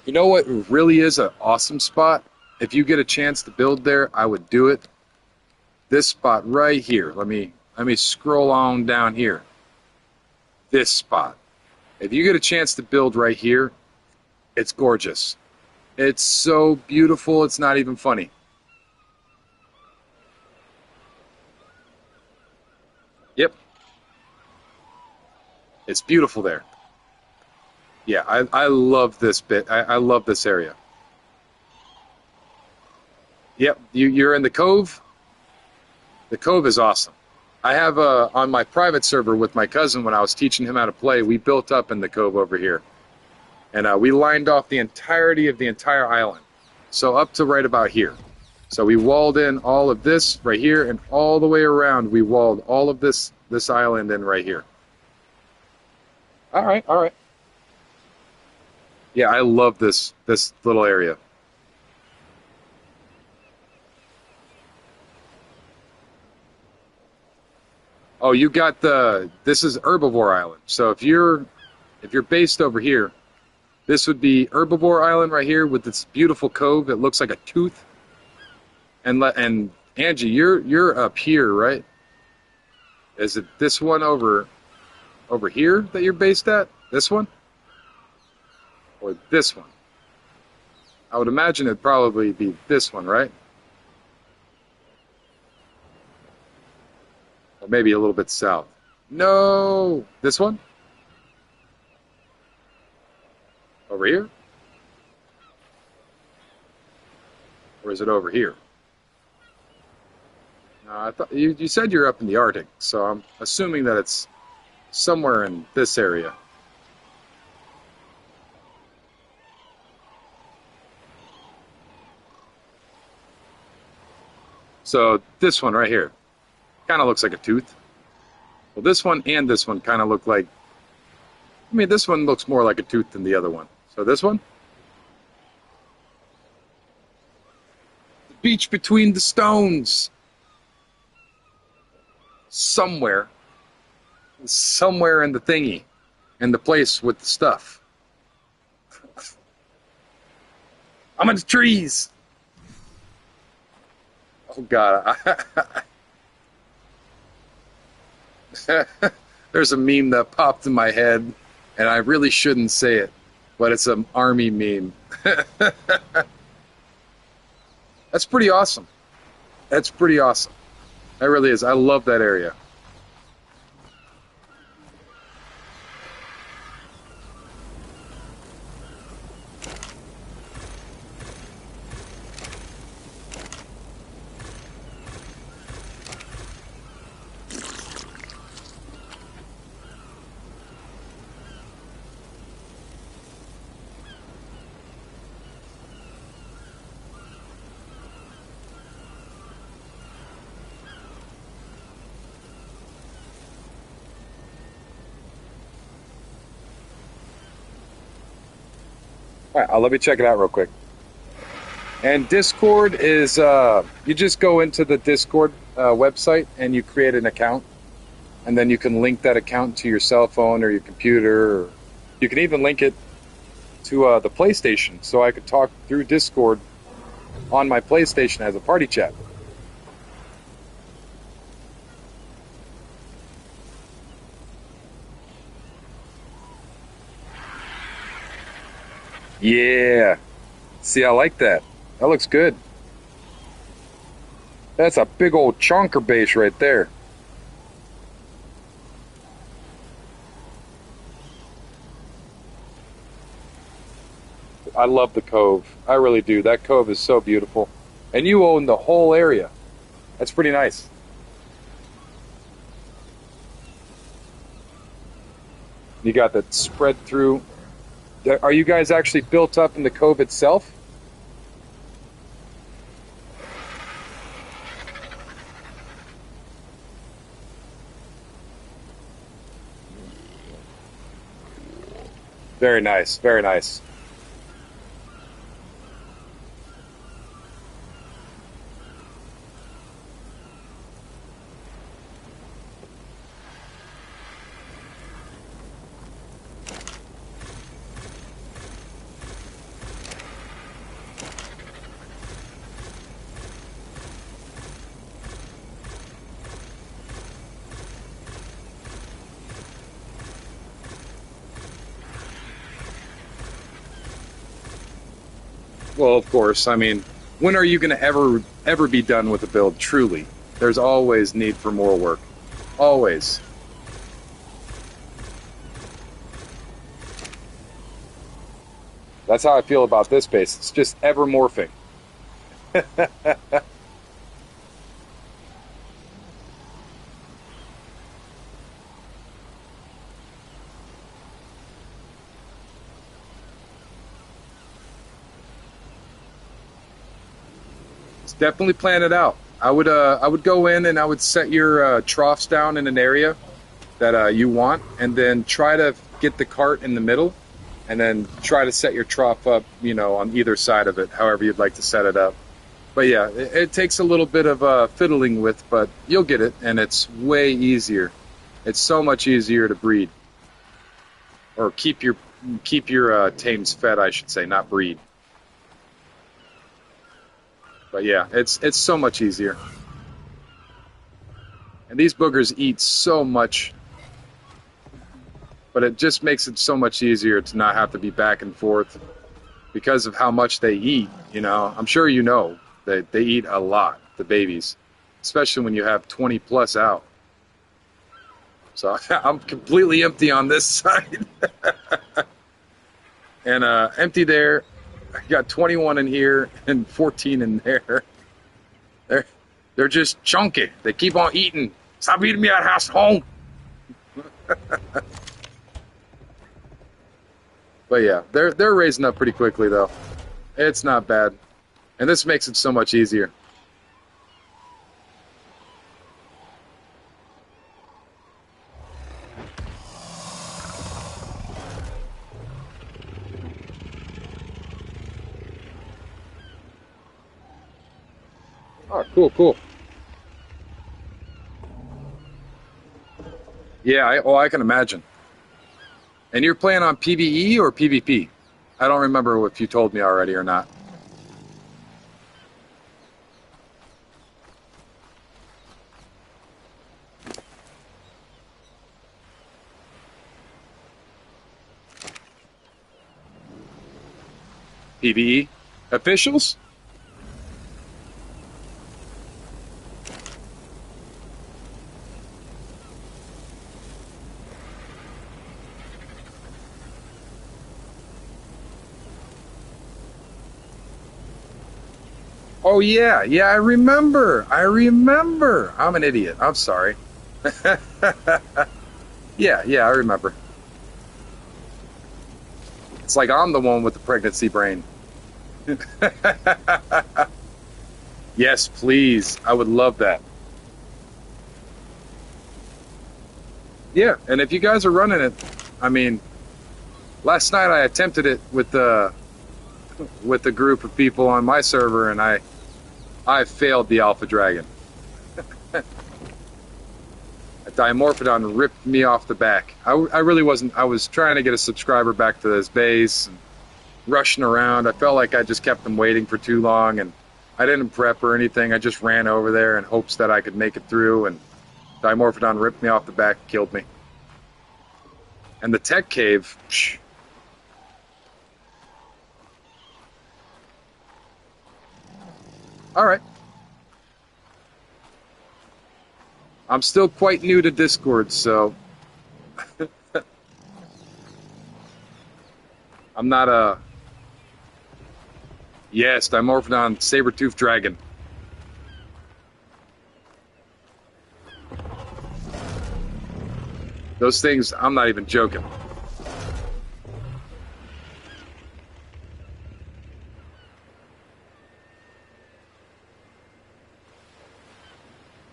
You know what really is an awesome spot? If you get a chance to build there, I would do it. This spot right here. Let me scroll on down here. This spot. If you get a chance to build right here, it's gorgeous. It's so beautiful, it's not even funny. Yep, it's beautiful there. Yeah, I love this bit. I love this area. Yep, you're in the cove. The cove is awesome. I have on my private server with my cousin when I was teaching him how to play, we built up in the cove over here. And we lined off the entirety of the entire island. So up to right about here. So we walled in all of this right here and all the way around we walled all of this island in right here. All right, all right. Yeah, I love this little area. Oh, you got the this is Herbivore Island. So if you're based over here, this would be Herbivore Island right here with this beautiful cove that looks like a tooth. And Angie, you're up here, right? Is it this one over here that you're based at? This one or this one? I would imagine it'd probably be this one, right? Or maybe a little bit south. No, this one over here, or is it over here? No, I thought you said you're up in the Arctic, so I'm assuming that it's somewhere in this area. So this one right here kind of looks like a tooth. Well, this one and this one kind of look like. I mean, this one looks more like a tooth than the other one. So this one, the beach between the stones, somewhere, somewhere in the thingy, in the place with the stuff. I'm in the trees. Oh God, There's a meme that popped in my head, and I really shouldn't say it, but it's an army meme. That's pretty awesome. That's pretty awesome. That really is. I love that area. All right, let me check it out real quick. And Discord is you just go into the Discord website and you create an account, and then you can link that account to your cell phone or your computer. Or you can even link it to the PlayStation, so I could talk through Discord on my PlayStation as a party chat. Yeah. See, I like that. That looks good. That's a big old chonker base right there. I love the cove. I really do. That cove is so beautiful. And you own the whole area. That's pretty nice. You got that spread through. Are you guys actually built up in the cove itself? Very nice. Very nice. Well, of course. I mean, when are you going to ever be done with a build? Truly, there's always need for more work. Always. That's how I feel about this base. It's just ever morphing. It's definitely plan it out. I would go in and I would set your troughs down in an area that you want, and then try to get the cart in the middle, and then try to set your trough up, on either side of it, however you'd like to set it up. But yeah, it takes a little bit of fiddling with, but you'll get it, and it's way easier. It's so much easier to breed or keep your tames fed, I should say, not breed. But yeah, it's so much easier. And these boogers eat so much, but it just makes it so much easier to not have to be back and forth because of how much they eat. I'm sure they eat a lot, the babies, especially when you have 20 plus out. So I'm completely empty on this side, and empty there. I got 21 in here and 14 in there. They're they're just chunky. They keep on eating. Stop eating me at house home. But yeah, they're raising up pretty quickly though. It's not bad, and this makes it so much easier. Oh, cool, cool. Yeah, I can imagine. And you're playing on PvE or PvP? I don't remember if you told me already or not. PvE officials. Oh yeah, yeah, I remember. I remember. I'm an idiot. I'm sorry. Yeah, yeah, I remember. It's like I'm the one with the pregnancy brain. Yes, please. I would love that. Yeah, and if you guys are running it, I mean, last night I attempted it with a group of people on my server, and I failed the Alpha Dragon. Dimorphodon ripped me off the back. I really wasn't. I was trying to get a subscriber back to this base, and rushing around. I felt like I just kept them waiting for too long, and I didn't prep or anything. I just ran over there in hopes that I could make it through, and Dimorphodon ripped me off the back, killed me. And the tech cave, psh. All right. I'm still quite new to Discord, so I'm not a... Yes, Dimorphodon Sabertooth Dragon. Those things, I'm not even joking.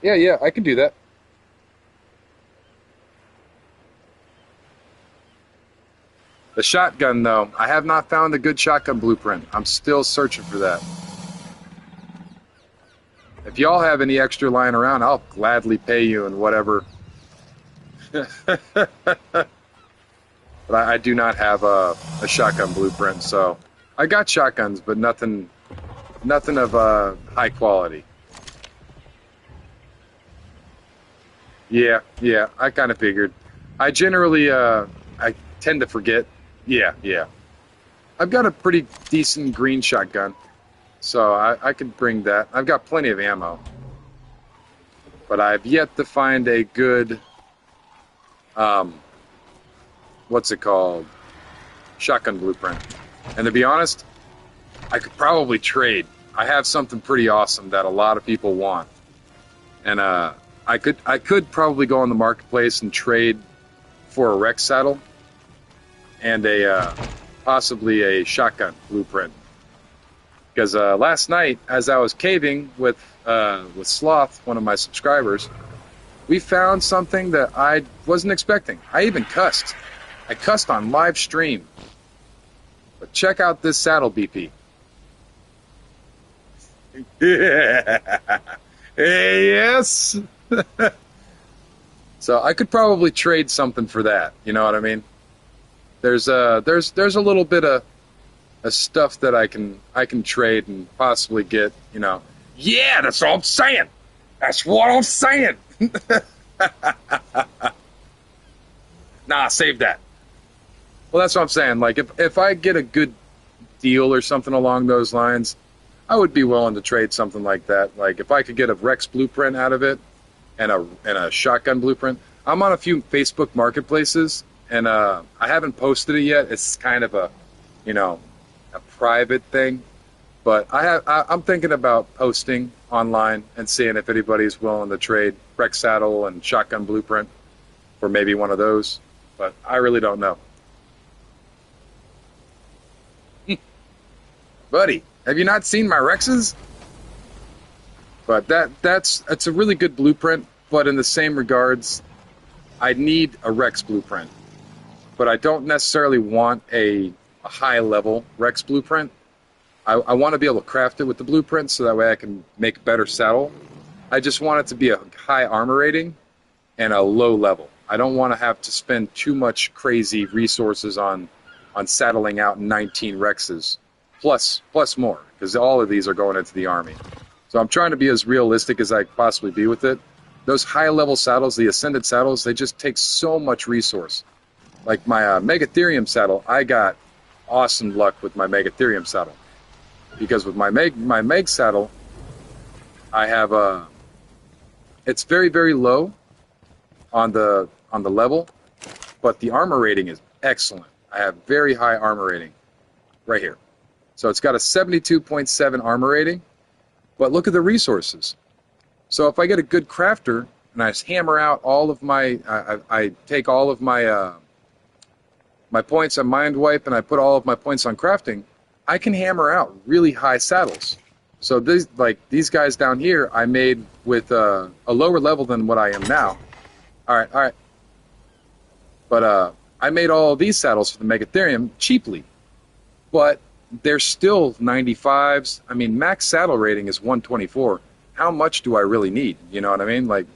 Yeah, yeah, I can do that. The shotgun, though, I have not found a good shotgun blueprint. I'm still searching for that. If y'all have any extra lying around, I'll gladly pay you in whatever. But I do not have a shotgun blueprint, so I got shotguns, but nothing of high quality. Yeah, yeah, I kind of figured. I generally, I tend to forget. Yeah, yeah. I've got a pretty decent green shotgun, so I could bring that. I've got plenty of ammo, but I've yet to find a good, what's it called? Shotgun blueprint. And to be honest, I could probably trade. I have something pretty awesome that a lot of people want, and I could probably go on the marketplace and trade for a Rex saddle and a possibly a shotgun blueprint. Because last night, as I was caving with Sloth, one of my subscribers, we found something that I wasn't expecting. I even cussed. I cussed on live stream. But check out this saddle, BP. Yes. So I could probably trade something for that. You know what I mean? There's a little bit of stuff that I can trade and possibly get. You know? Yeah, that's all I'm saying. That's what I'm saying. Nah, save that. Well, that's what I'm saying. Like, if I get a good deal or something along those lines, I would be willing to trade something like that. Like, if I could get a Rex blueprint out of it and a shotgun blueprint. I'm on a few Facebook marketplaces, and I haven't posted it yet. It's kind of a, you know, a private thing. But I'm thinking about posting online and seeing if anybody's willing to trade Rex saddle and shotgun blueprint for maybe one of those. But I really don't know. Buddy, have you not seen my Rexes? But that's a really good blueprint, but in the same regards, I need a Rex blueprint. But I don't necessarily want a high level Rex blueprint. I want to be able to craft it with the blueprint so that way I can make a better saddle. I just want it to be a high armor rating and a low level. I don't want to have to spend too much crazy resources on saddling out 19 Rexes, plus more, because all of these are going into the army. So I'm trying to be as realistic as I possibly be with it. Those high-level saddles, the Ascended saddles, they just take so much resource. Like my Megatherium saddle, I got awesome luck with my Megatherium saddle, because with my Meg saddle, I have it's very very low on the level, but the armor rating is excellent. I have very high armor rating right here. So it's got a 72.7 armor rating, but look at the resources. So if I get a good crafter and I just hammer out all of my, I take all of my my points on mind wipe and I put all of my points on crafting, I can hammer out really high saddles. So these guys down here, I made with a lower level than what I am now. All right. But I made all these saddles for the Megatherium cheaply, but they're still 95s. I mean, max saddle rating is 124. How much do I really need? You know what I mean? Like,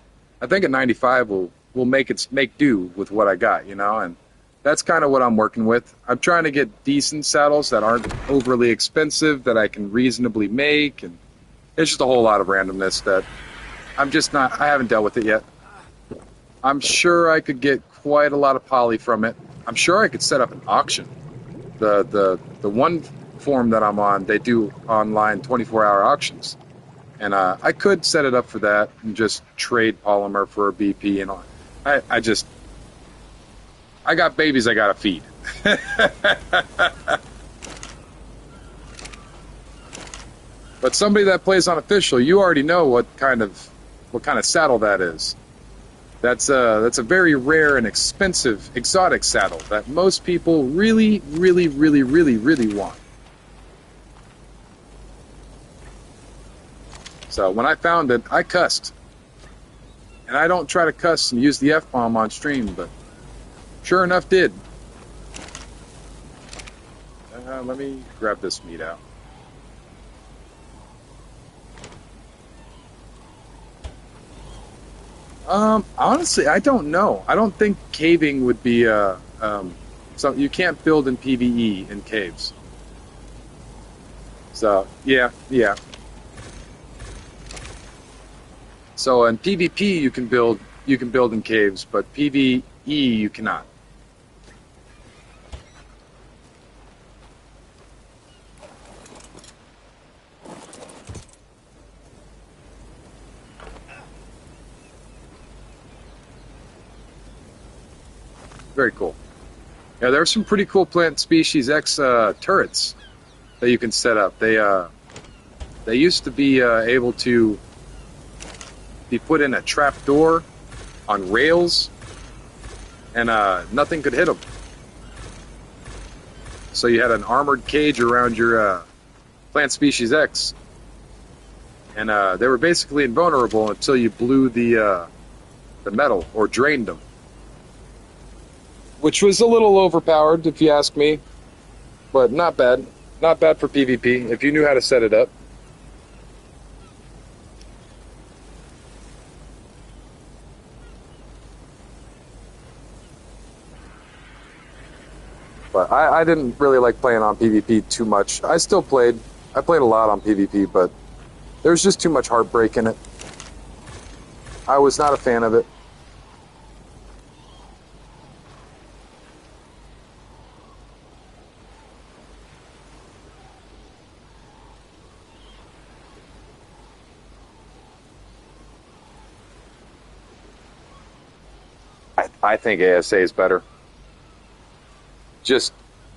I think a 95 will make do with what I got, you know, and that's kind of what I'm working with. I'm trying to get decent saddles that aren't overly expensive, that I can reasonably make, and it's just a whole lot of randomness that I haven't dealt with it yet. I'm sure I could get quite a lot of poly from it. I'm sure I could set up an auction. The one forum that I'm on, they do online 24-hour auctions. And I could set it up for that and just trade polymer for a BP and all. I got babies I gotta feed. But somebody that plays on official, you already know what kind of saddle that is. That's a very rare and expensive exotic saddle that most people really, really, really, really, really want. So when I found it, I cussed. And I don't try to cuss and use the F-bomb on stream, but sure enough did. Let me grab this meat out. Honestly, I don't know. I don't think caving would be so you can't build in PvE in caves. So yeah. So in PvP you can build in caves, but PvE you cannot. Very cool. Yeah, there are some pretty cool Plant Species X turrets that you can set up. They used to be able to be put in a trap door on rails, and nothing could hit them. So you had an armored cage around your Plant Species X, and they were basically invulnerable until you blew the metal or drained them. Which was a little overpowered, if you ask me, but not bad. Not bad for PvP, if you knew how to set it up. But I didn't really like playing on PvP too much. I played a lot on PvP, but there's just too much heartbreak in it. I was not a fan of it. I think ASA is better. Just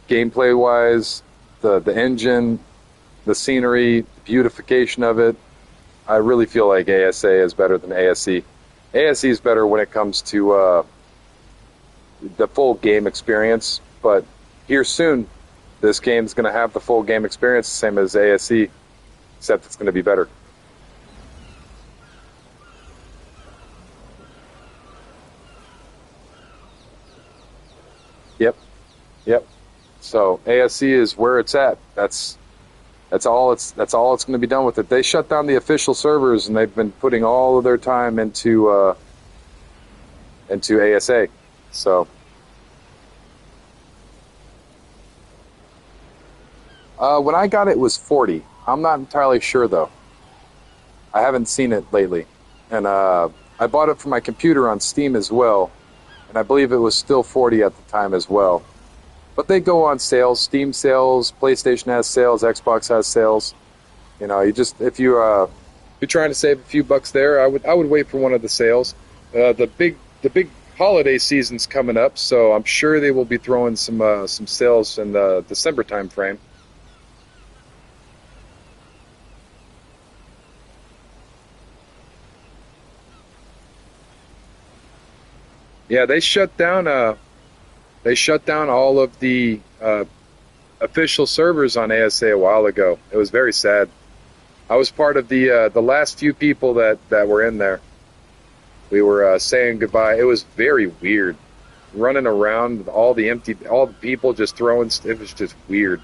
gameplay wise, the engine, the scenery, the beautification of it. I really feel like ASA is better than ASE. ASE is better when it comes to the full game experience, but here soon, this game's going to have the full game experience, the same as ASE, except it's going to be better. Yep. So ASE is where it's at. That's all it's going to be done with it. They shut down the official servers, and they've been putting all of their time into ASA. So when I got it, it was 40. I'm not entirely sure though. I haven't seen it lately, and I bought it for my computer on Steam as well, and I believe it was still 40 at the time as well. But they go on sales, Steam sales, PlayStation has sales, Xbox has sales. You know, you just if you're trying to save a few bucks there, I would wait for one of the sales. The big holiday season's coming up, so I'm sure they will be throwing some sales in the December time frame. Yeah, they shut down all of the official servers on ASA a while ago. It was very sad. I was part of the last few people that were in there. We were saying goodbye. It was very weird, running around with all the people just throwing. It was just weird.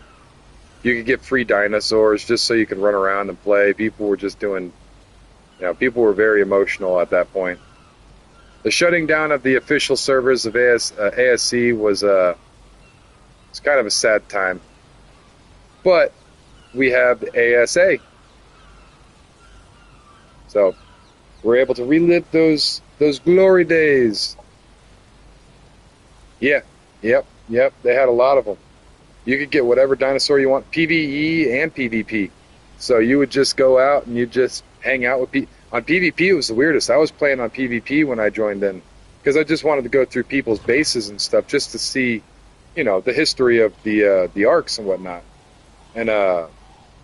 You could get free dinosaurs just so you could run around and play. People were just doing. People were very emotional at that point. The shutting down of the official servers of ASC was it's kind of a sad time. But we have the ASA, so we're able to relive those glory days. Yeah, yep. They had a lot of them. You could get whatever dinosaur you want, PvE and PvP. So you would just go out and you just hang out with people. On PvP, it was the weirdest. I was playing on PvP when I joined in because I just wanted to go through people's bases and stuff just to see, the history of the arcs and whatnot. And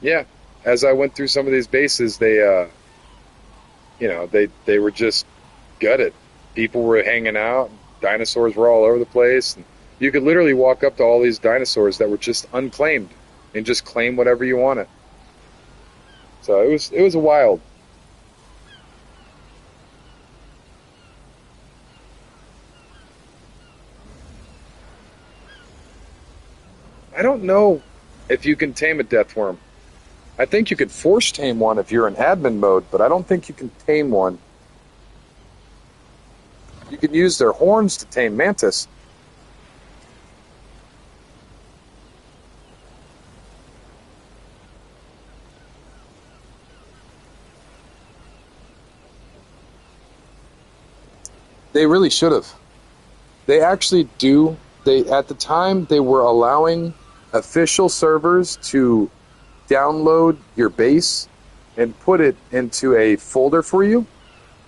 yeah, as I went through some of these bases, they were just gutted. People were hanging out. Dinosaurs were all over the place. And you could literally walk up to all these dinosaurs that were just unclaimed and just claim whatever you wanted. So it was wild. I don't know if you can tame a deathworm. I think you could force tame one if you're in admin mode, but I don't think you can tame one. You can use their horns to tame mantis. They really should have. They actually do. At the time they were allowing official servers to download your base and put it into a folder for you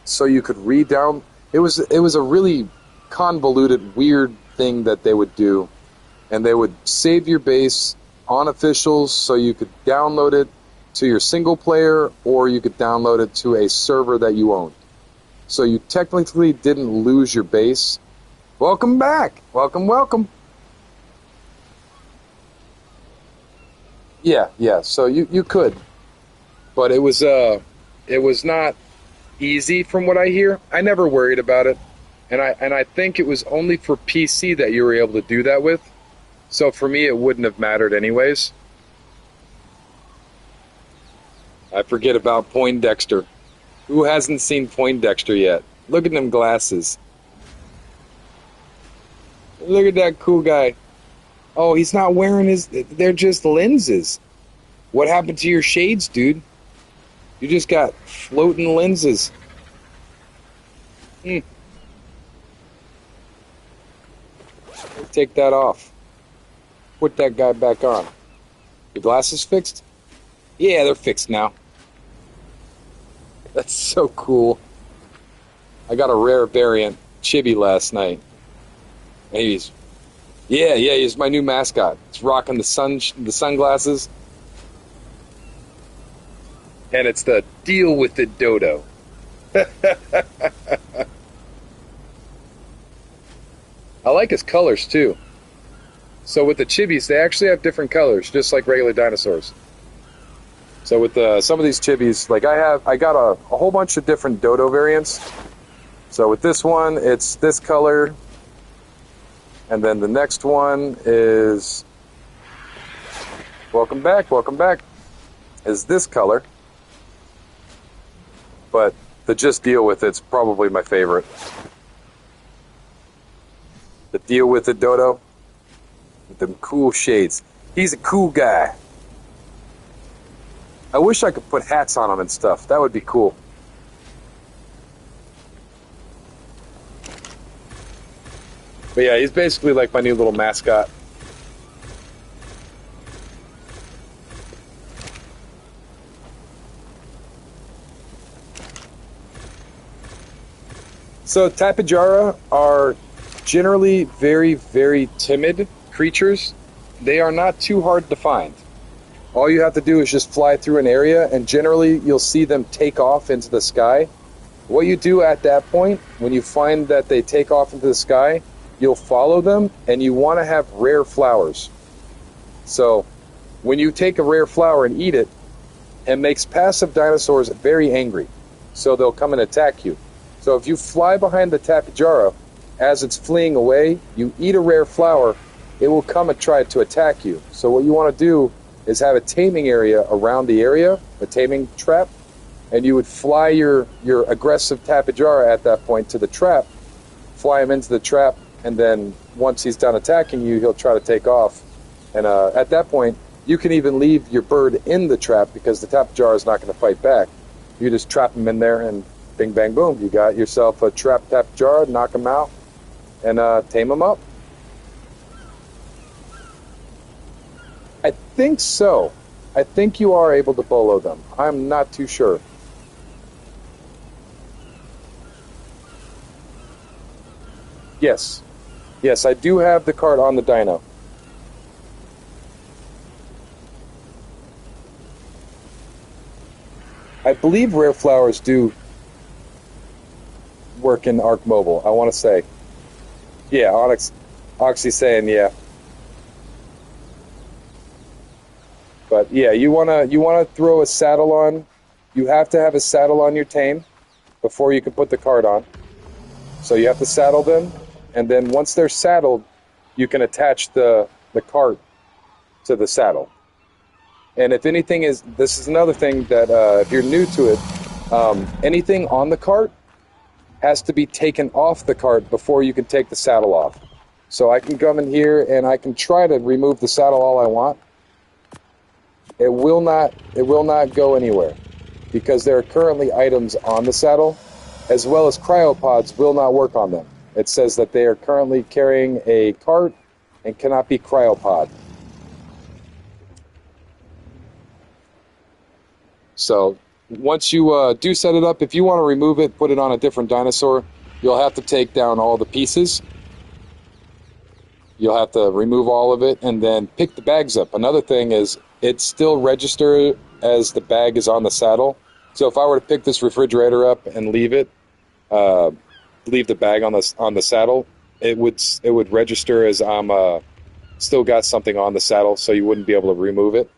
so you could read down. It was a really convoluted, weird thing that they would do, and they would save your base on officials so you could download it to your single player or you could download it to a server that you owned. So you technically didn't lose your base. Welcome back. Welcome. Yeah. So you could, but it was not easy from what I hear. I never worried about it, and I think it was only for PC that you were able to do that with. So for me, it wouldn't have mattered anyways. I forget about Poindexter. Who hasn't seen Poindexter yet? Look at them glasses. Look at that cool guy. Oh, he's not wearing his. They're just lenses. What happened to your shades, dude? You just got floating lenses. Take that off. Put that guy back on. Your glasses fixed? Yeah, they're fixed now. That's so cool. I got a rare variant chibi last night. And he's my new mascot. He's rocking the sunglasses. And it's the deal with the dodo. I like his colors too. So with the chibis, they actually have different colors, just like regular dinosaurs. So with some of these chibis, like I got a whole bunch of different dodo variants. So with this one, it's this color. And then the next one is, welcome back, is this color. But the just deal with it's probably my favorite. The deal with the dodo, with them cool shades. He's a cool guy. I wish I could put hats on him and stuff. That would be cool. But yeah, he's basically like my new little mascot. So Tapejara are generally very, very timid creatures. They are not too hard to find. All you have to do is just fly through an area, and generally you'll see them take off into the sky. What you do at that point, when you find that they take off into the sky, you'll follow them, and you want to have rare flowers. So when you take a rare flower and eat it, it makes passive dinosaurs very angry. So they'll come and attack you. So if you fly behind the Tapejara, as it's fleeing away, you eat a rare flower, it will come and try to attack you. So what you want to do is have a taming area around the area, a taming trap, and you would fly your aggressive Tapejara at that point to the trap, fly him into the trap, and then once he's done attacking you, he'll try to take off. And at that point, you can even leave your bird in the trap because the Tapejara is not going to fight back. You just trap him in there and bing, bang, boom. You got yourself a trapped Tapejara, knock him out, and tame him up. I think so. I think you are able to bolo them. I'm not too sure. Yes. Yes, I do have the card on the dino. I believe rare flowers do work in Arc Mobile, I want to say. Yeah, Oxy's saying yeah. But yeah, you wanna throw a saddle on. You have to have a saddle on your tame before you can put the cart on. So you have to saddle them, and then once they're saddled, you can attach the cart to the saddle. And if anything is, this is another thing that if you're new to it, anything on the cart has to be taken off the cart before you can take the saddle off. So I can come in here and I can try to remove the saddle all I want. It will not go anywhere because there are currently items on the saddle, as well as cryopods will not work on them. It says that they are currently carrying a cart and cannot be cryopod. So once you do set it up, if you want to remove it, put it on a different dinosaur, you'll have to take down all the pieces. You'll have to remove all of it and then pick the bags up. Another thing is it still registers as the bag is on the saddle. So if I were to pick this refrigerator up and leave it, leave the bag on the saddle, it would register as I'm still got something on the saddle, so you wouldn't be able to remove it.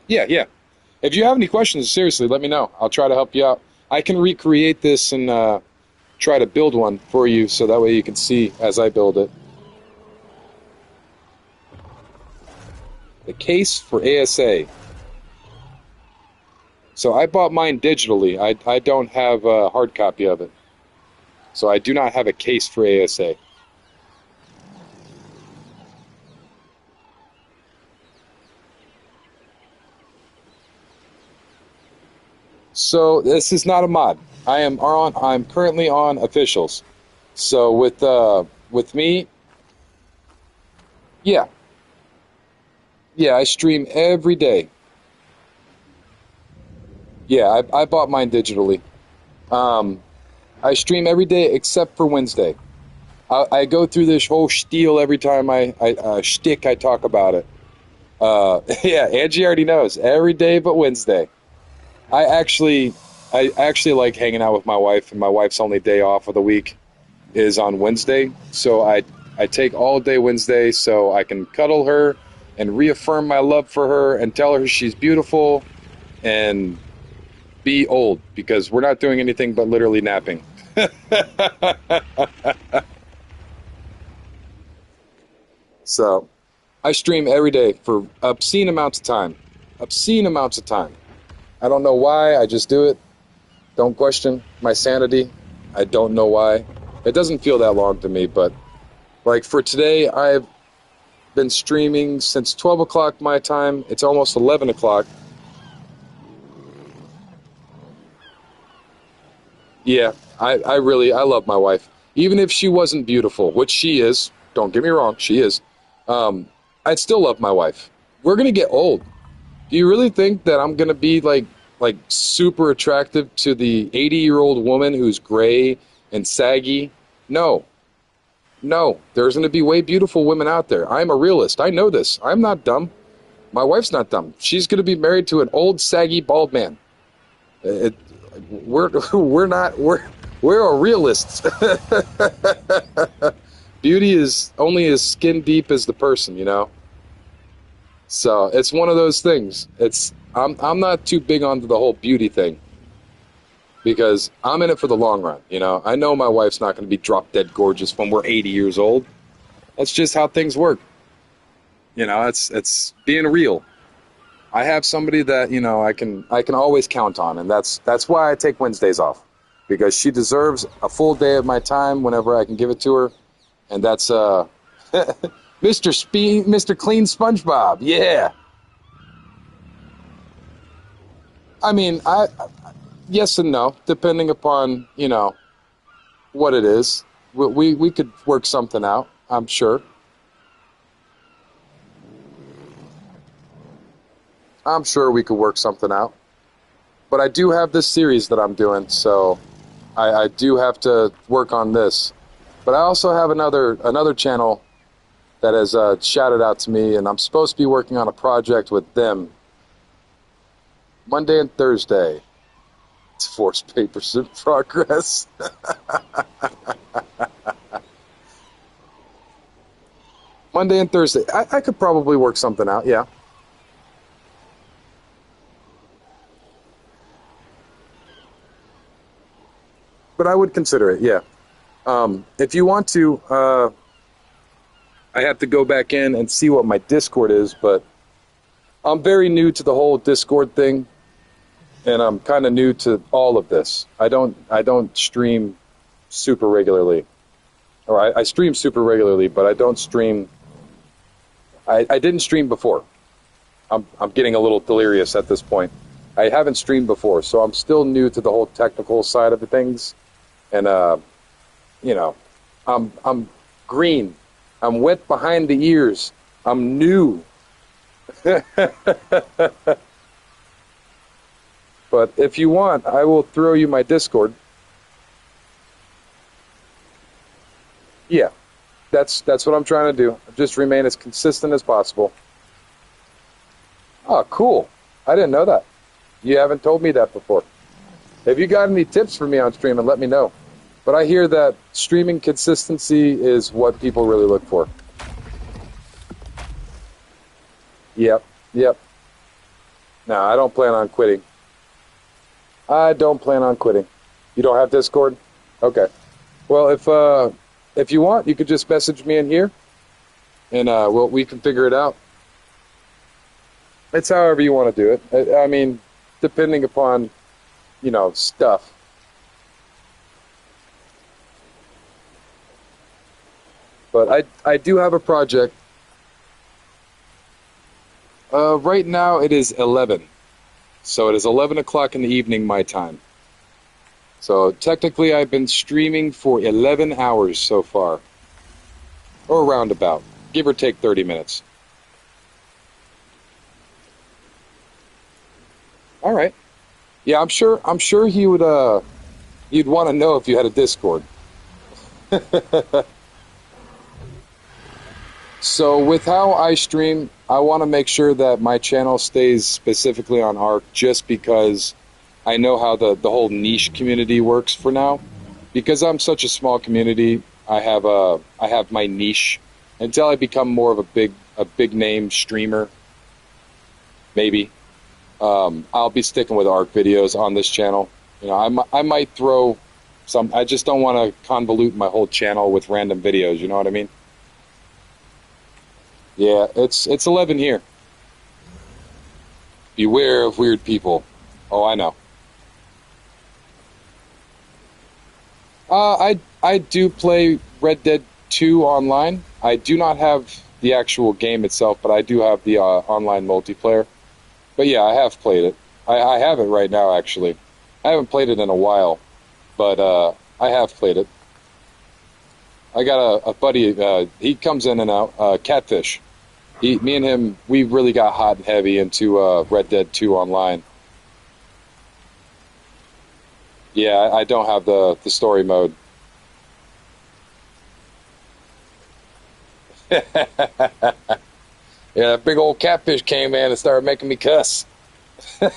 Yeah. If you have any questions, seriously, let me know. I'll try to help you out. I can recreate this and try to build one for you so that way you can see as I build it. The case for ASA. So I bought mine digitally. I don't have a hard copy of it. So I do not have a case for ASA. So this is not a mod. I'm currently on officials. So with me, yeah, I stream every day. Yeah, I bought mine digitally. I stream every day except for Wednesday. I go through this whole spiel every time I talk about it. Yeah, Angie already knows. Every day but Wednesday. I actually like hanging out with my wife, and my wife's only day off of the week is on Wednesday. So I take all day Wednesday so I can cuddle her and reaffirm my love for her and tell her she's beautiful and be old, because we're not doing anything but literally napping. So I stream every day for obscene amounts of time. I don't know why, I just do it. Don't question my sanity. I don't know why. It doesn't feel that long to me, but like for today, I've been streaming since 12 o'clock my time. It's almost 11 o'clock. Yeah, I love my wife. Even if she wasn't beautiful, which she is, don't get me wrong, she is, I'd still love my wife. We're going to get old. Do you really think that I'm gonna be like super attractive to the 80-year-old woman who's gray and saggy? No. No. There's gonna be way beautiful women out there. I'm a realist. I know this. I'm not dumb. My wife's not dumb. She's gonna be married to an old, saggy, bald man. It, we're we're not we're a realist. Beauty is only as skin deep as the person, you know. So it's one of those things. I'm not too big onto the whole beauty thing because I'm in it for the long run. You know, I know my wife's not going to be drop dead gorgeous when we're 80 years old. That's just how things work. You know, it's being real. I have somebody that I can always count on, and that's why I take Wednesdays off, because she deserves a full day of my time whenever I can give it to her, and that's Mr. Clean SpongeBob. Yeah. I mean, yes and no, depending upon what it is. We could work something out, I'm sure. I'm sure we could work something out. But I do have this series that I'm doing, so I do have to work on this. But I also have another channel that has shouted out to me, and I'm supposed to be working on a project with them Monday and Thursday. It's Force Papers in progress. Monday and Thursday. I could probably work something out, yeah. But I would consider it, yeah. If you want to, I have to go back in and see what my Discord is, but I'm very new to the whole Discord thing, and I'm kind of new to all of this. I don't stream super regularly, or I stream super regularly, but I don't stream. I didn't stream before. I'm getting a little delirious at this point. I haven't streamed before, so I'm still new to the whole technical side of the things, and I'm green. I'm wet behind the ears. I'm new. But if you want, I will throw you my Discord. Yeah, that's what I'm trying to do. Just remain as consistent as possible. Oh, cool. I didn't know that. You haven't told me that before. If you got any tips for me on streaming, let me know. But I hear that streaming consistency is what people really look for. Yep, yep. No, I don't plan on quitting. I don't plan on quitting. You don't have Discord? Okay. Well, if you want, you could just message me in here, and we can figure it out. It's however you want to do it. I mean, depending upon, stuff. But I do have a project. Right now it is 11. So it is 11 o'clock in the evening my time. So technically I've been streaming for 11 hours so far. Or roundabout. Give or take 30 minutes. All right. Yeah, I'm sure he would you'd want to know if you had a Discord. So with how I stream, I want to make sure that my channel stays specifically on Arc, just because I know how the whole niche community works for now. Because I'm such a small community, I have my niche. Until I become more of a big name streamer, maybe I'll be sticking with Arc videos on this channel. I might throw some. I just don't want to convolute my whole channel with random videos. You know what I mean? Yeah, it's 11 here. Beware of weird people. Oh, I know. I do play Red Dead 2 online. I do not have the actual game itself, but I do have the online multiplayer. But yeah, I have played it. I have it right now, actually. I haven't played it in a while, but I have played it. I got a buddy, he comes in and out, Catfish. Me and him, we really got hot and heavy into Red Dead 2 online. Yeah, I don't have the story mode. Yeah, that big old catfish came in and started making me cuss. But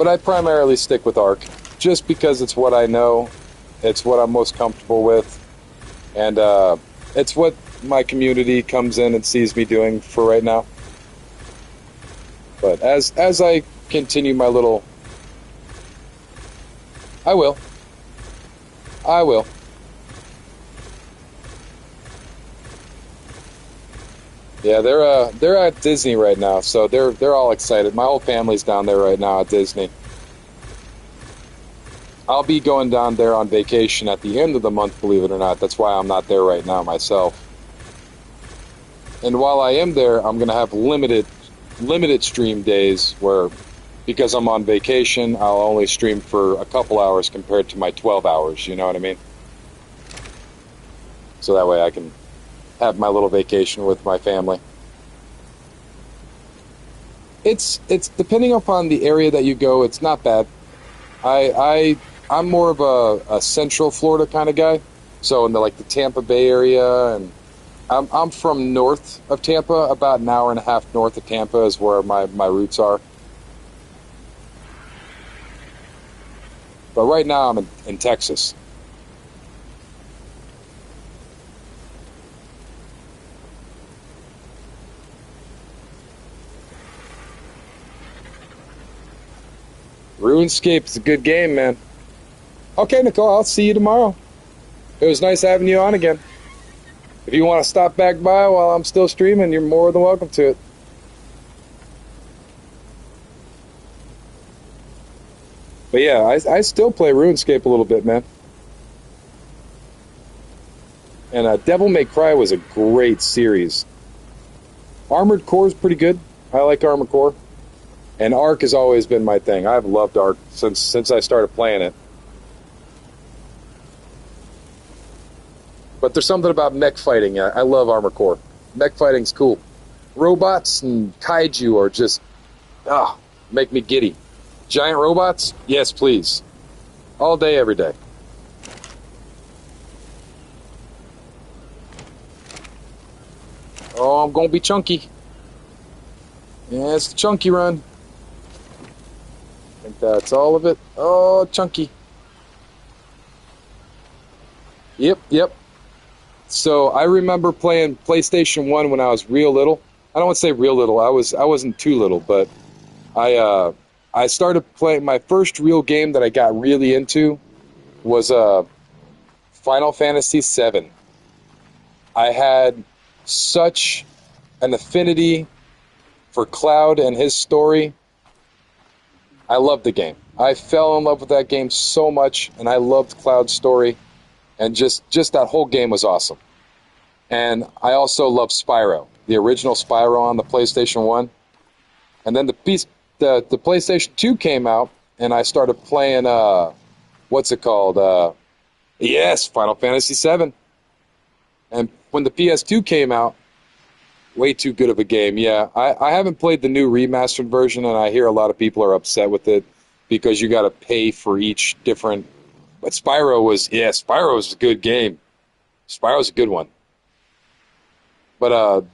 I primarily stick with Ark just because it's what I know, it's what I'm most comfortable with, and it's what my community comes in and sees me doing for right now. But as I continue my little, I will, I will. Yeah, they're at Disney right now, so they're all excited. My whole family's down there right now at Disney. I'll be going down there on vacation at the end of the month, believe it or not. That's why I'm not there right now myself. And while I am there, I'm gonna have limited stream days where because I'm on vacation, I'll only stream for a couple hours compared to my 12 hours, you know what I mean? So that way I can have my little vacation with my family. It's depending upon the area that you go, it's not bad. I'm more of a central Florida kind of guy. So in the Tampa Bay area, and I'm from north of Tampa, about an hour and a half north of Tampa is where my roots are. But right now I'm in Texas. RuneScape is a good game, man. Okay, Nicole, I'll see you tomorrow. It was nice having you on again. If you want to stop back by while I'm still streaming, you're more than welcome to it. But yeah, I still play RuneScape a little bit, man. And Devil May Cry was a great series. Armored Core is pretty good. I like Armored Core. And Ark has always been my thing. I've loved Ark since I started playing it. But there's something about mech fighting. I love Armored Core. Mech fighting's cool. Robots and kaiju are just make me giddy. Giant robots? Yes, please. All day, every day. Oh, I'm gonna be chunky. Yeah, it's the chunky run. I think that's all of it. Oh, chunky. Yep, yep. So I remember playing PlayStation 1 when I was real little. I don't want to say real little. I wasn't too little, but I I started playing my first real game that I got really into was Final Fantasy VII. I had such an affinity for Cloud and his story. I loved the game. I fell in love with that game so much, and I loved Cloud's story, and just that whole game was awesome. And I also love Spyro, the original Spyro on the PlayStation 1. And then the PlayStation 2 came out, and I started playing, what's it called? Yes, Final Fantasy VII. And when the PS2 came out, way too good of a game. Yeah, I haven't played the new remastered version, and I hear a lot of people are upset with it because you got to pay for each different. But Spyro was a good game. Spyro's a good one. But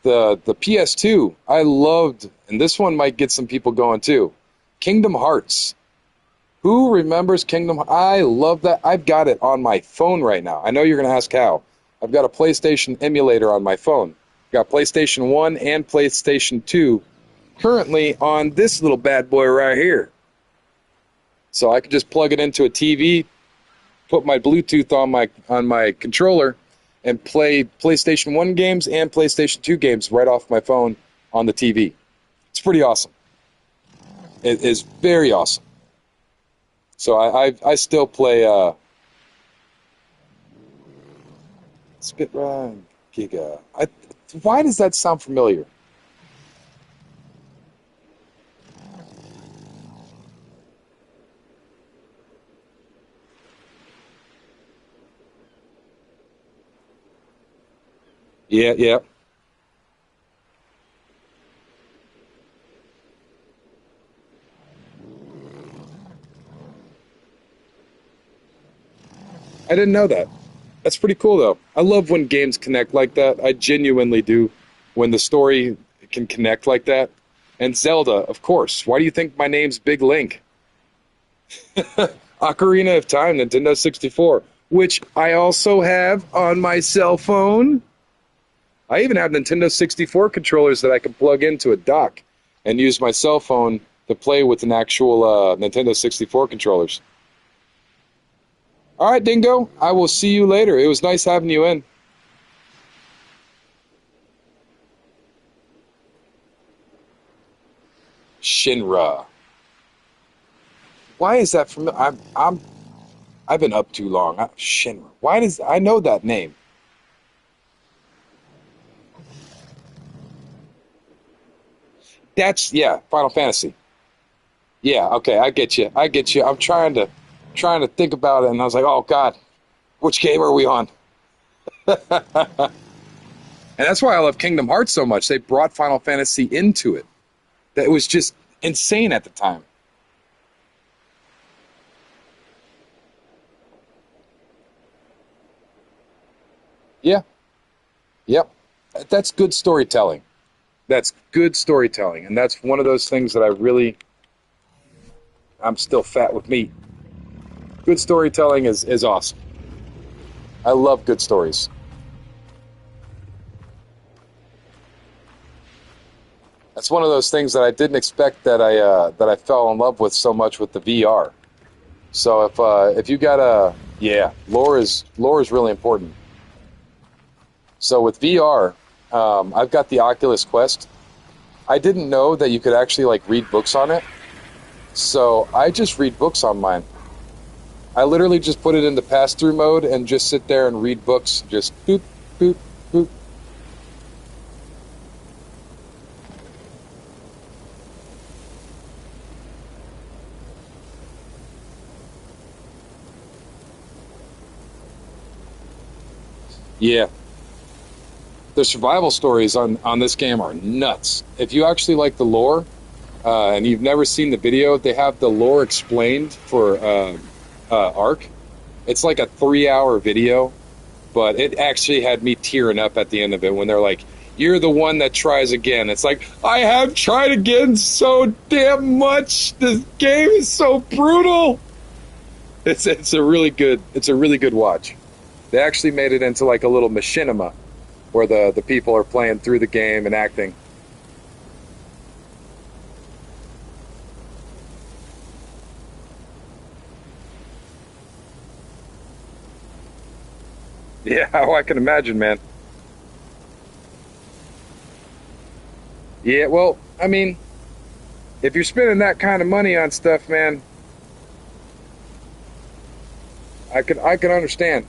the PS2, I loved, and this one might get some people going too. Kingdom Hearts. Who remembers Kingdom? I love that. I've got it on my phone right now. I know you're going to ask how. I've got a PlayStation emulator on my phone. I've got PlayStation 1 and PlayStation 2 currently on this little bad boy right here. So I could just plug it into a TV, put my Bluetooth on my controller, and play PlayStation 1 games and PlayStation 2 games right off my phone on the TV. It's pretty awesome. It is very awesome. So I still play Spitrun Giga. Why does that sound familiar? Yeah, yeah. I didn't know that. That's pretty cool, though. I love when games connect like that. I genuinely do. When the story can connect like that. And Zelda, of course. Why do you think my name's Big Link? Ocarina of Time, Nintendo 64, which I also have on my cell phone. I even have Nintendo 64 controllers that I can plug into a dock and use my cell phone to play with an actual Nintendo 64 controllers. All right, Dingo, I will see you later. It was nice having you in. Shinra. Why is that familiar? I've been up too long. Shinra. Why does I know that name? That's yeah, Final Fantasy. Yeah, okay, I get you. I get you. I'm trying to think about it, and I was like, oh God, which game are we on? And that's why I love Kingdom Hearts so much. They brought Final Fantasy into it. That was just insane at the time. Yeah, yep. That's good storytelling. That's good storytelling, and that's one of those things that I'm still fat with meat. Good storytelling is awesome. I love good stories. That's one of those things that I didn't expect that I fell in love with so much with the VR. So if you got a yeah, lore is really important. So with VR, I've got the Oculus Quest. I didn't know that you could actually like read books on it. So I just read books on mine. I literally just put it into pass-through mode and just sit there and read books. Just boop, boop, boop. Yeah, the survival stories on this game are nuts. If you actually like the lore, and you've never seen the video, they have the lore explained for Ark. It's like a 3 hour video, but it actually had me tearing up at the end of it when they're like, "You're the one that tries again." It's like I have tried again so damn much. This game is so brutal. It's a really good watch. They actually made it into like a little machinima where the people are playing through the game and acting. Yeah, oh, I can imagine, man. Yeah, well, I mean, if you're spending that kind of money on stuff, man, I can understand.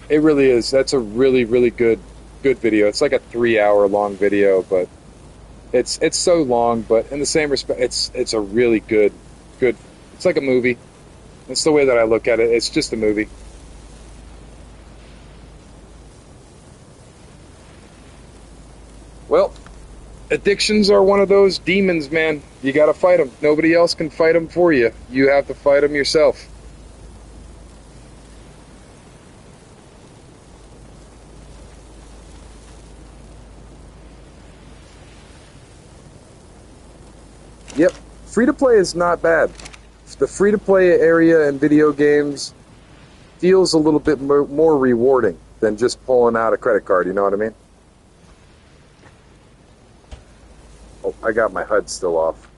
It really is. That's a really good video. It's like a 3 hour long video, but it's so long, but in the same respect, it's a really good. It's like a movie. That's the way that I look at it. It's just a movie. Well, addictions are one of those demons, man. You got to fight them. Nobody else can fight them for you. You have to fight them yourself. Yep. Free to play is not bad. The free to play area in video games feels a little bit more rewarding than just pulling out a credit card. You know what I mean? Oh, I got my HUD still off.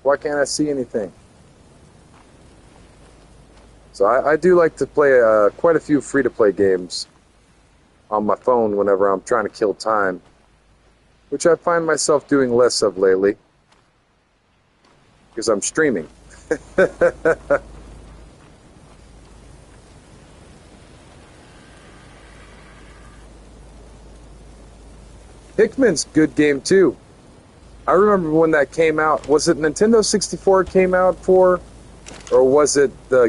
Why can't I see anything? So I do like to play quite a few free to play games on my phone whenever I'm trying to kill time, which I find myself doing less of lately because I'm streaming. Pikmin's good game too. I remember when that came out. Was it Nintendo 64 it came out for, or was it the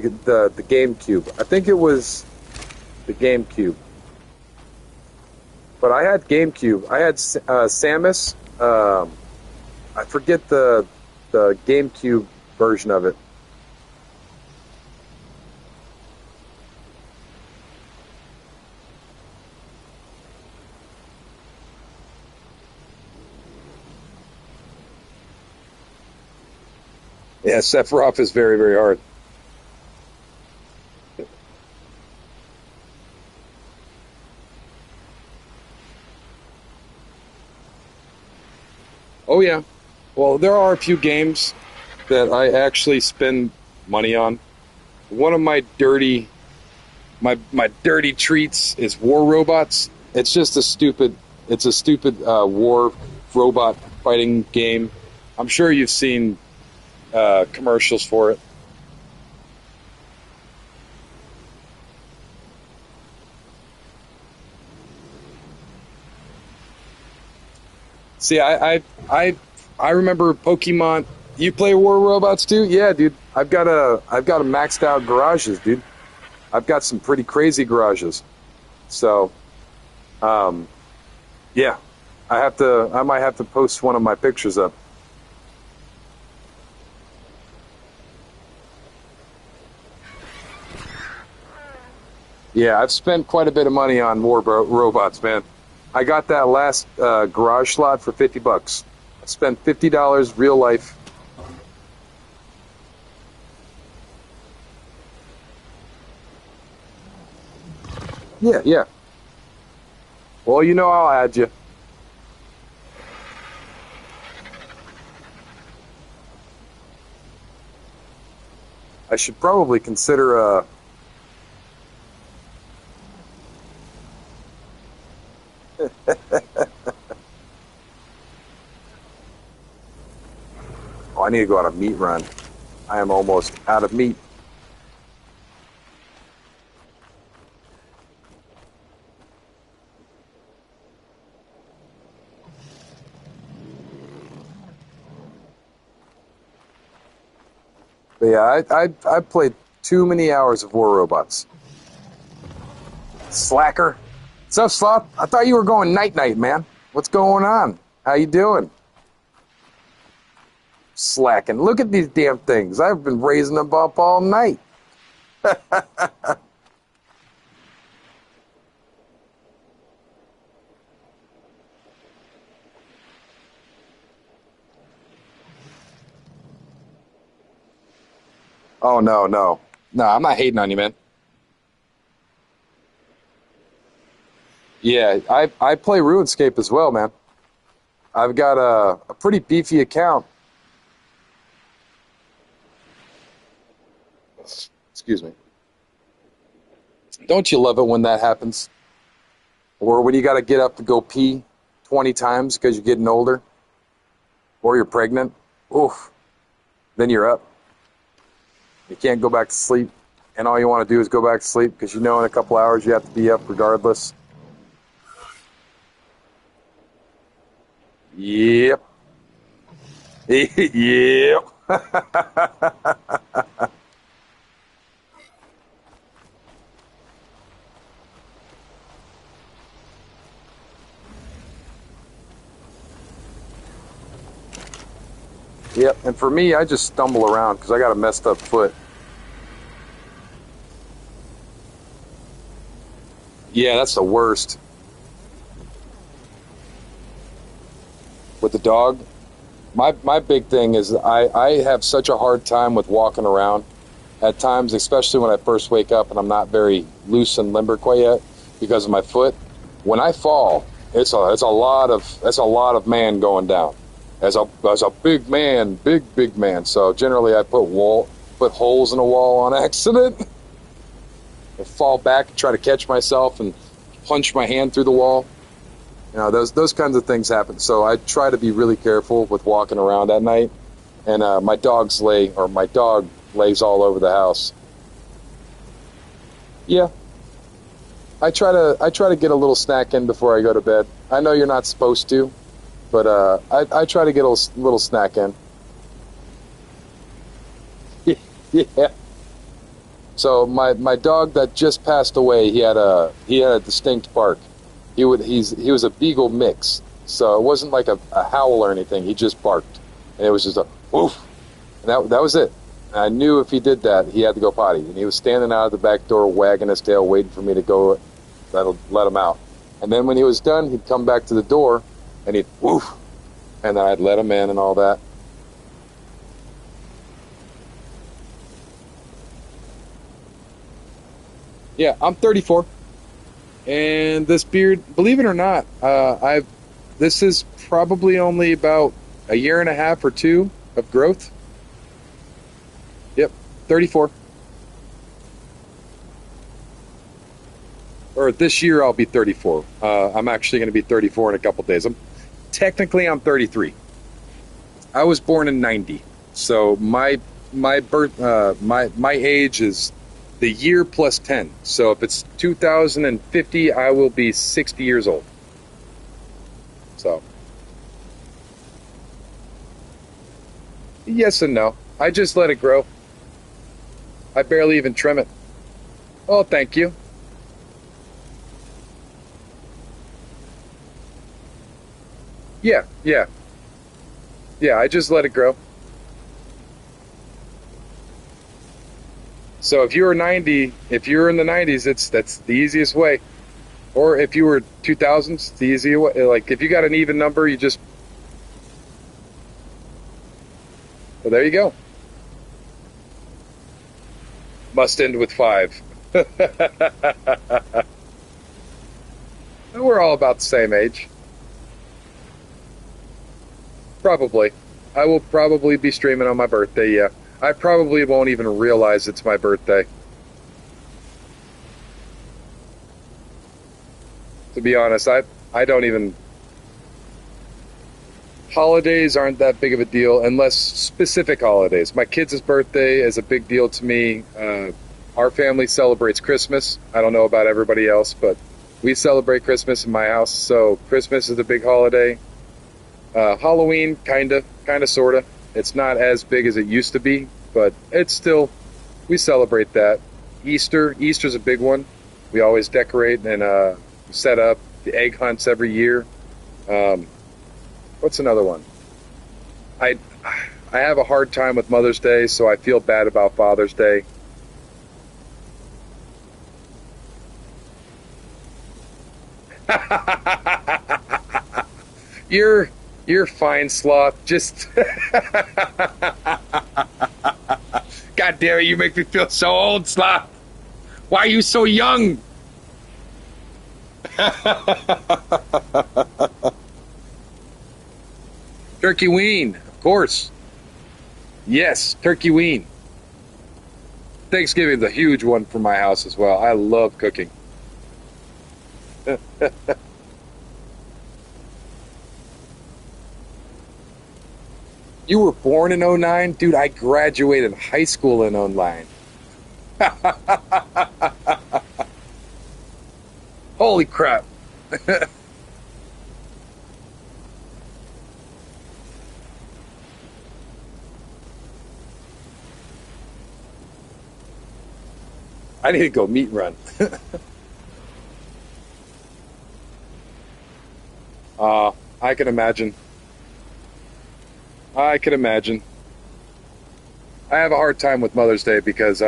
GameCube? I think it was. the GameCube. But I had GameCube. I had Samus. I forget the GameCube version of it. Yeah, Sephiroth is very, very hard. Oh yeah. Well, there are a few games that I actually spend money on. One of my dirty treats is War Robots. It's just a stupid war robot fighting game. I'm sure you've seen commercials for it. See, I remember Pokemon. You play War Robots too? Yeah, dude. I've got a maxed out garages, dude. I've got some pretty crazy garages. So, um, yeah, I might have to post one of my pictures up. Yeah, I've spent quite a bit of money on Robots, man. I got that last garage slot for $50. I spent $50 real life. Yeah, yeah. Well, you know I'll add you. I should probably consider oh, I need to go on a meat run. I am almost out of meat. But yeah, I played too many hours of War Robots. Slacker. What's up, Sloth? I thought you were going night night, man. What's going on? How you doing? Slacking. Look at these damn things. I've been raising them up all night. Oh no, no. No, I'm not hating on you, man. Yeah, I play RuneScape as well, man. I've got a pretty beefy account. Excuse me. Don't you love it when that happens? Or when you got to get up to go pee 20 times because you're getting older or you're pregnant? Oof. Then you're up. You can't go back to sleep. And all you want to do is go back to sleep because you know in a couple hours you have to be up regardless. Yep. Yep. Yep. And for me, I just stumble around because I got a messed up foot. Yeah, that's the worst. With the dog, my big thing is I have such a hard time with walking around at times, especially when I first wake up and I'm not very loose and limber quite yet because of my foot. When I fall, it's a lot of man going down. As a big man, big man. So generally I put holes in a wall on accident. I fall back and try to catch myself and punch my hand through the wall. You know, those kinds of things happen. So I try to be really careful with walking around at night. And my dog lays all over the house. Yeah, I try to get a little snack in before I go to bed. I know you're not supposed to, but I try to get a little snack in. Yeah. So my dog that just passed away, he had a distinct bark. He was a beagle mix, so it wasn't like a howl or anything. He just barked, and it was just a woof, and that was it. And I knew if he did that, he had to go potty, and he was standing out of the back door, wagging his tail, waiting for me to go let him out. And then when he was done, he'd come back to the door, and he'd woof, and then I'd let him in and all that. Yeah, I'm 34. And this beard, believe it or not, this is probably only about a year and a half or two of growth. Yep, 34. Or this year I'll be 34. I'm actually going to be 34 in a couple days. Technically I'm 33. I was born in 90, so my age is the year plus 10. So if it's 2050, I will be 60 years old. So, yes and no. I just let it grow. I barely even trim it. Oh, thank you. Yeah, yeah, yeah. I just let it grow. So if you're in the 90s, that's the easiest way. Or if you were 2000s, the easier way. Like if you got an even number, you just well, there you go. Must end with five. We're all about the same age. Probably. I will probably be streaming on my birthday, yeah. I probably won't even realize it's my birthday. To be honest, I don't even holidays aren't that big of a deal unless specific holidays. My kid's birthday is a big deal to me. Our family celebrates Christmas. I don't know about everybody else, but we celebrate Christmas in my house. So Christmas is a big holiday. Halloween, sorta. It's not as big as it used to be, but it's still, we celebrate that. Easter's a big one. We always decorate and set up the egg hunts every year. Um, what's another one? I I have a hard time with Mother's Day, so I feel bad about Father's Day. you're you're fine, sloth. Just God damn it, you make me feel so old, sloth. Why are you so young? Turkey ween, of course. Yes, turkey ween. Thanksgiving's a huge one for my house as well. I love cooking. You were born in '09? Dude, I graduated high school in '09. Holy crap. I need to go meat run. I can imagine. I can imagine. I have a hard time with Mother's Day because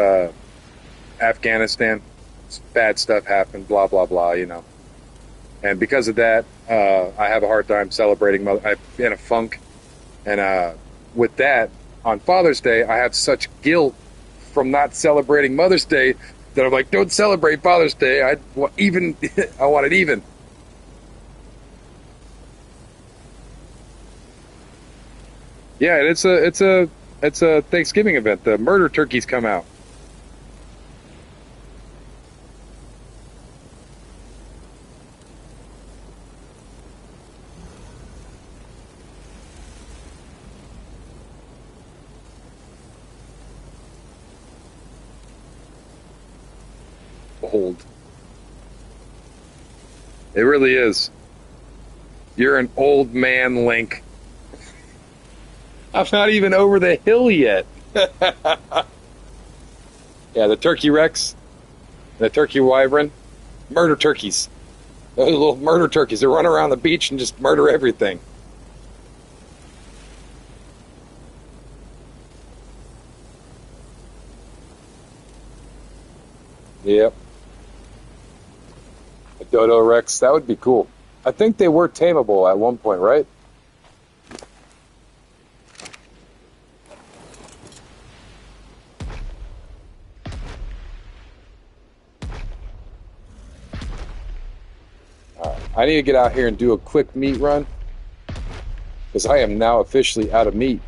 Afghanistan, bad stuff happened, blah, blah, blah, you know. And because of that, I have a hard time celebrating I'm in a funk. And with that, on Father's Day, I have such guilt from not celebrating Mother's Day that I'm like, don't celebrate Father's Day. Even, I want it even. Yeah, and it's a Thanksgiving event. The murder turkeys come out. Old. It really is. You're an old man, Link. I'm not even over the hill yet. Yeah, the turkey rex, the turkey wyvern, murder turkeys. Those little murder turkeys. They run around the beach and just murder everything. Yep. A dodo rex. That would be cool. I think they were tameable at one point, right? I need to get out here and do a quick meat run because I am now officially out of meat.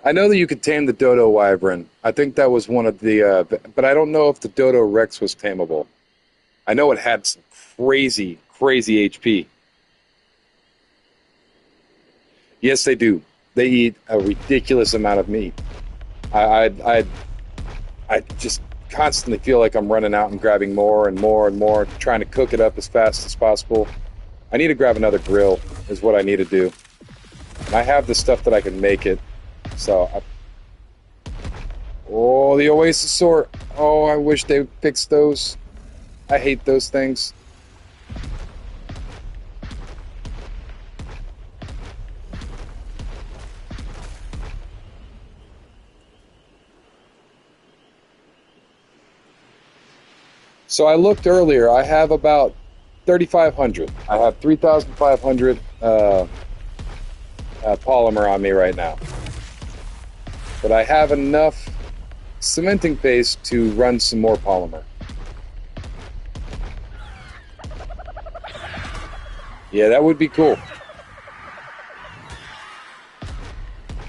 I know that you could tame the dodo wyvern. I think that was one of the, but I don't know if the dodo rex was tameable. I know it had some crazy, crazy HP. Yes, they do. They eat a ridiculous amount of meat. I just constantly feel like I'm running out and grabbing more and more and more, trying to cook it up as fast as possible. I need to grab another grill, is what I need to do. And I have the stuff that I can make it. Oh, the Oasis-saur. Oh, I wish they would fix those. I hate those things. So I looked earlier. I have about 3,500. I have 3,500 polymer on me right now. But I have enough cementing paste to run some more polymer. Yeah, that would be cool.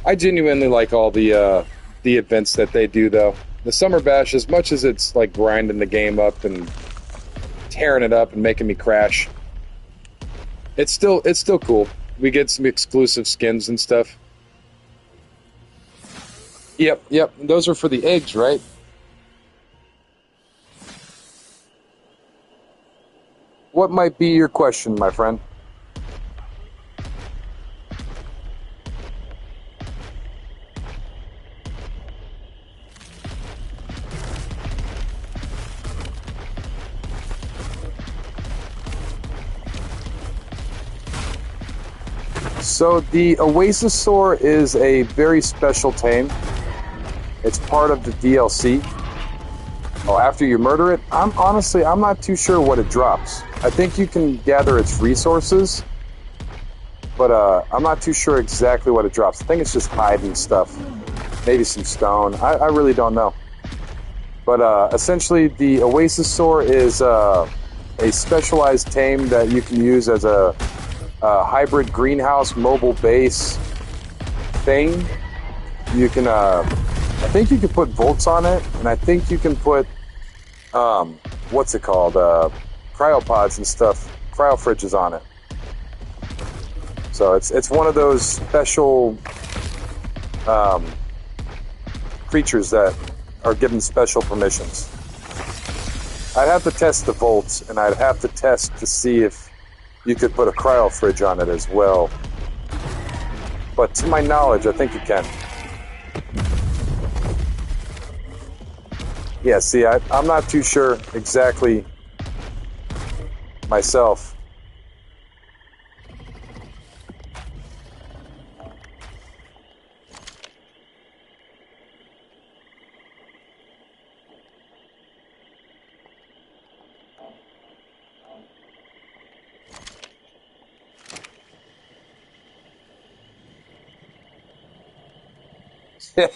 I genuinely like all the events that they do, though. The Summer Bash, as much as it's like grinding the game up and tearing it up and making me crash, it's still cool. We get some exclusive skins and stuff. Yep. Those are for the eggs, right? What might be your question, my friend? So the Oasis-saur is a very special tame. It's part of the DLC. Oh, after you murder it, I'm not too sure what it drops. I think you can gather its resources, but I'm not too sure exactly what it drops. I think it's just hide and stuff, maybe some stone. I really don't know. But essentially, the Oasis-saur is a specialized tame that you can use as a hybrid greenhouse mobile base thing. You can, I think you can put volts on it, and I think you can put, what's it called, cryopods and stuff, cryo fridges on it. So it's one of those special creatures that are given special permissions. I'd have to test the volts, and I'd have to test to see if you could put a cryo fridge on it as well. But to my knowledge, I think you can. Yeah, see, I'm not too sure exactly myself.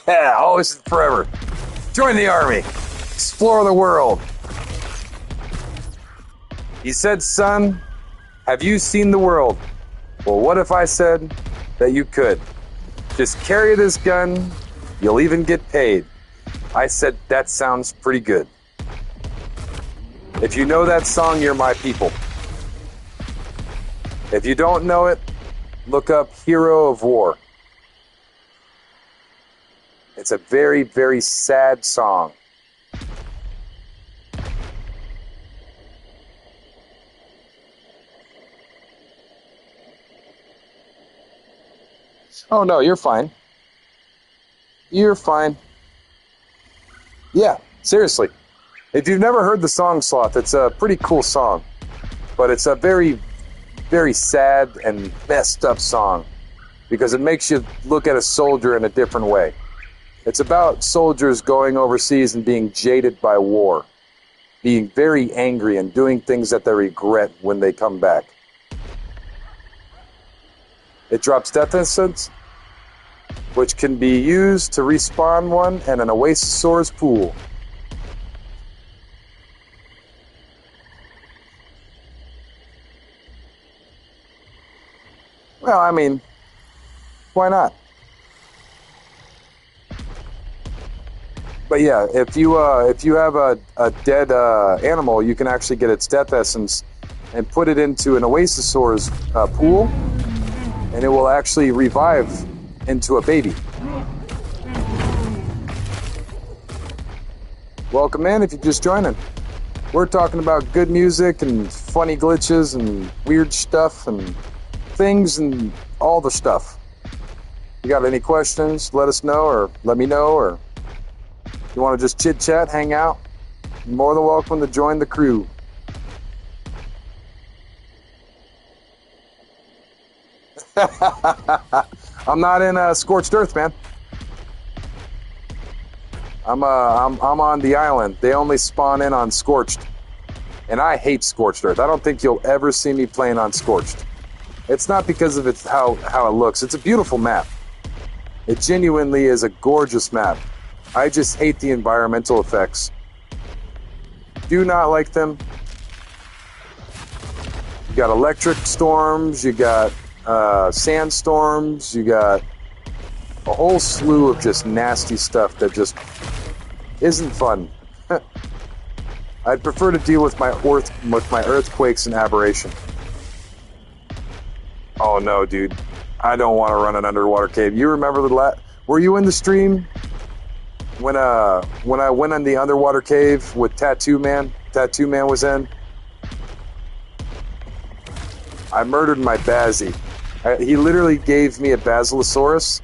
Yeah, always and forever. Join the army. Explore the world. He said, son, have you seen the world? Well, what if I said that you could? Just carry this gun. You'll even get paid. I said, that sounds pretty good. If you know that song, you're my people. If you don't know it, look up Hero of War. It's a very, very sad song. Oh, no, you're fine. You're fine. Yeah, seriously. If you've never heard the song Sloth, it's a pretty cool song. But it's a very, very sad and messed up song because it makes you look at a soldier in a different way. It's about soldiers going overseas and being jaded by war, being very angry and doing things that they regret when they come back. It drops death essence, which can be used to respawn one and an Oasisaurus pool. Well, I mean, why not? But yeah, if you have a dead animal, you can actually get its death essence and put it into an Oasisaurus pool, and it will actually revive into a baby. Welcome in if you're just joining. We're talking about good music and funny glitches and weird stuff and things and all the stuff. You got any questions, let us know or let me know, or you want to just chit chat, hang out, you're more than welcome to join the crew. I'm not in Scorched Earth, man. I'm on the island. They only spawn in on Scorched, and I hate Scorched Earth. I don't think you'll ever see me playing on Scorched. It's not because of how it looks. It's a beautiful map. It genuinely is a gorgeous map. I just hate the environmental effects. Do not like them. You got electric storms, you got sandstorms, you got a whole slew of just nasty stuff that just isn't fun. I'd prefer to deal with my earthquakes and aberration. Oh no, dude. I don't want to run an underwater cave. You remember were you in the stream when I went in the underwater cave with Tattoo Man? Tattoo Man was in. I murdered my Bazzy. He literally gave me a Basilosaurus,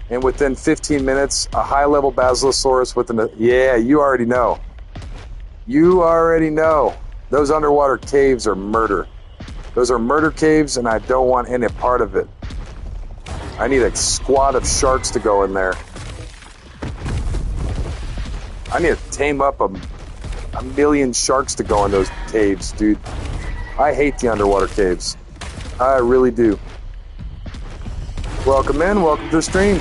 and within 15 minutes, a high-level Basilosaurus with yeah, you already know. You already know. Those underwater caves are murder. Those are murder caves, and I don't want any part of it. I need a squad of sharks to go in there. I need to tame up a million sharks to go in those caves, dude. I hate the underwater caves. I really do. Welcome in, welcome to the stream.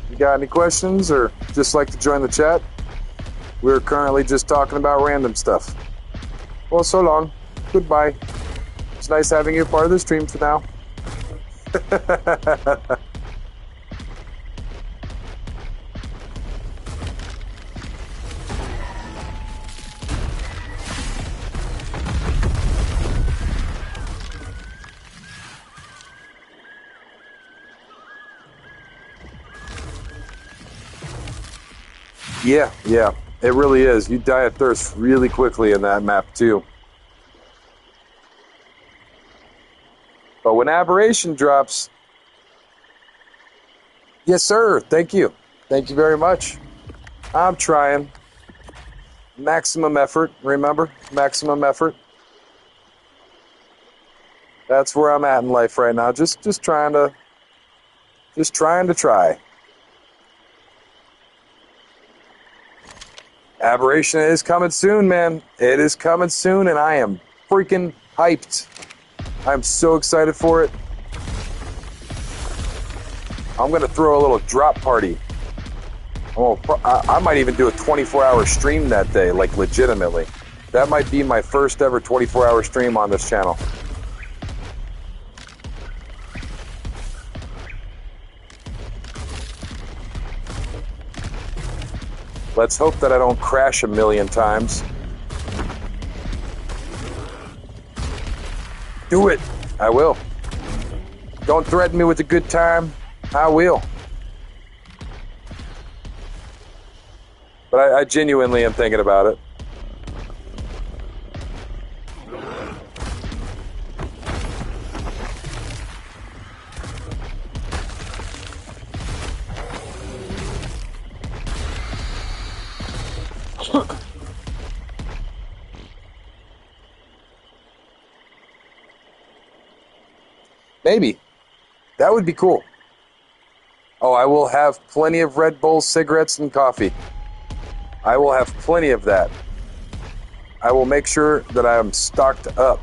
You got any questions or just like to join the chat? We're currently just talking about random stuff. Well, so long. Goodbye. It's nice having you part of the stream for now. Yeah, it really is. You die of thirst really quickly in that map too. But when aberration drops, yes sir, thank you. Thank you very much. I'm trying. Maximum effort, remember? Maximum effort. That's where I'm at in life right now. Just trying to try. Aberration is coming soon, man. It is coming soon, and I am freaking hyped. I'm so excited for it. I'm going to throw a little drop party. I might even do a 24-hour stream that day, like legitimately. That might be my first ever 24-hour stream on this channel. Let's hope that I don't crash a million times. Do it. I will. Don't threaten me with a good time. I will. But I genuinely am thinking about it. Maybe. That would be cool. Oh, I will have plenty of Red Bull, cigarettes, and coffee. I will have plenty of that. I will make sure that I am stocked up.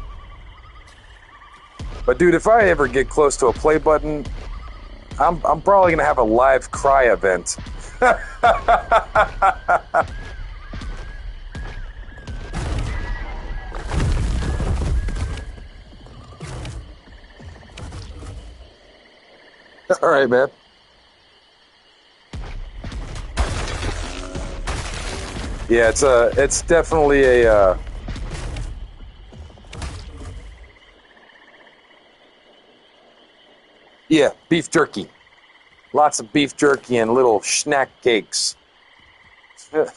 But dude, if I ever get close to a play button, I'm probably gonna have a live cry event. All right, man. Yeah, it's definitely a yeah, beef jerky. Lots of beef jerky and little snack cakes. But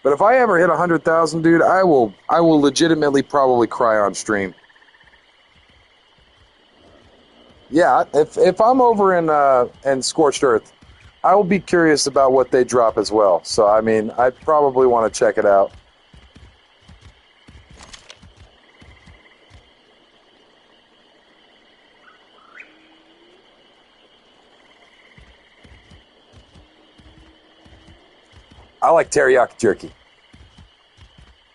if I ever hit 100,000, dude, I will legitimately probably cry on stream. Yeah, if I'm over in Scorched Earth, I will be curious about what they drop as well. So I mean, I probably want to check it out. I like teriyaki jerky.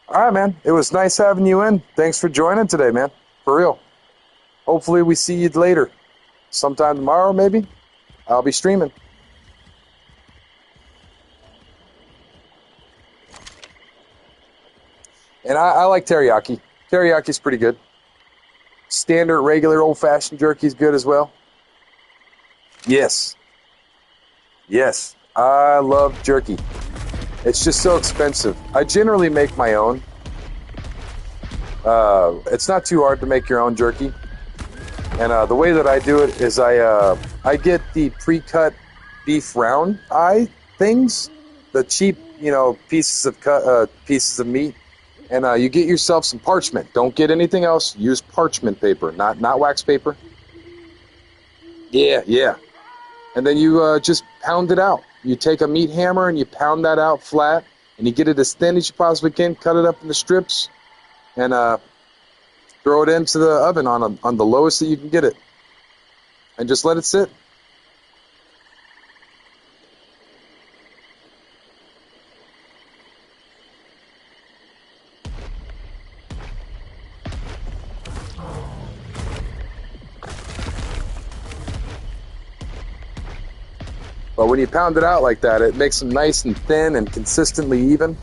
All right, man. It was nice having you in. Thanks for joining today, man. For real. Hopefully we see you later. Sometime tomorrow, maybe. I'll be streaming. And I like teriyaki. Teriyaki's pretty good. Standard, regular, old-fashioned jerky's good as well. Yes. Yes. I love jerky. It's just so expensive. I generally make my own. It's not too hard to make your own jerky. And the way that I do it is I get the pre-cut beef round eye things, the cheap, pieces of meat, and you get yourself some parchment. Don't get anything else. Use parchment paper, not wax paper. Yeah. And then you just pound it out. You take a meat hammer and you pound that out flat, and you get it as thin as you possibly can. Cut it up into strips, and throw it into the oven on the lowest that you can get it, and just let it sit. But when you pound it out like that, it makes them nice and thin and consistently even.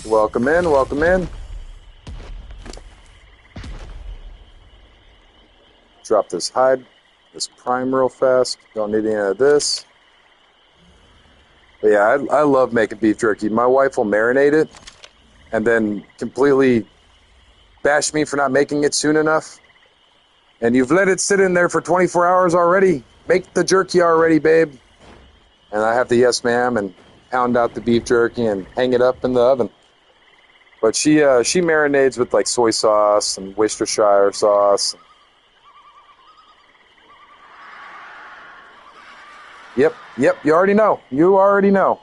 Welcome in, welcome in. Drop this hide, this prime real fast. Don't need any of this. But yeah, I love making beef jerky. My wife will marinate it and then completely bash me for not making it soon enough. And you've let it sit in there for 24 hours already. Make the jerky already, babe. And I have to yes ma'am and pound out the beef jerky and hang it up in the oven. But she marinades with like soy sauce and Worcestershire sauce. Yep. You already know.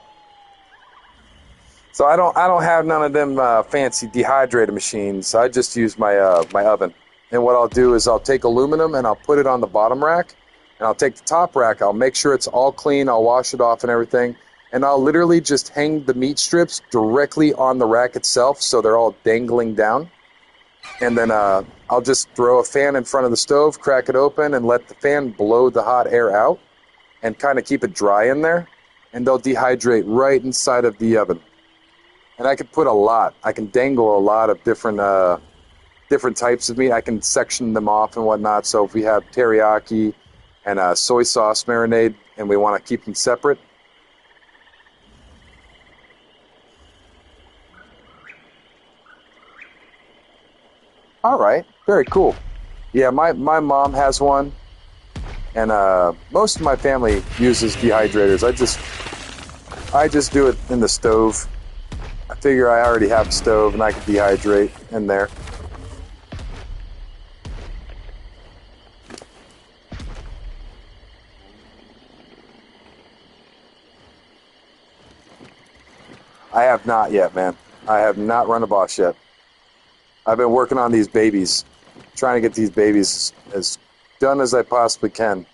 So I don't have none of them fancy dehydrator machines. I just use my oven. And what I'll do is I'll take aluminum and I'll put it on the bottom rack, and I'll take the top rack. I'll make sure it's all clean. I'll wash it off and everything. And I'll literally just hang the meat strips directly on the rack itself so they're all dangling down. And then I'll just throw a fan in front of the stove, crack it open, and let the fan blow the hot air out and kind of keep it dry in there. And they'll dehydrate right inside of the oven. And I could put a lot. I can dangle a lot of different types of meat. I can section them off and whatnot. So if we have teriyaki and soy sauce marinade and we want to keep them separate. All right, very cool. Yeah, my mom has one, and most of my family uses dehydrators. I just do it in the stove. I figure I already have a stove and I can dehydrate in there. I have not yet, man. I have not run a boss yet. I've been working on these babies, trying to get these babies as done as I possibly can.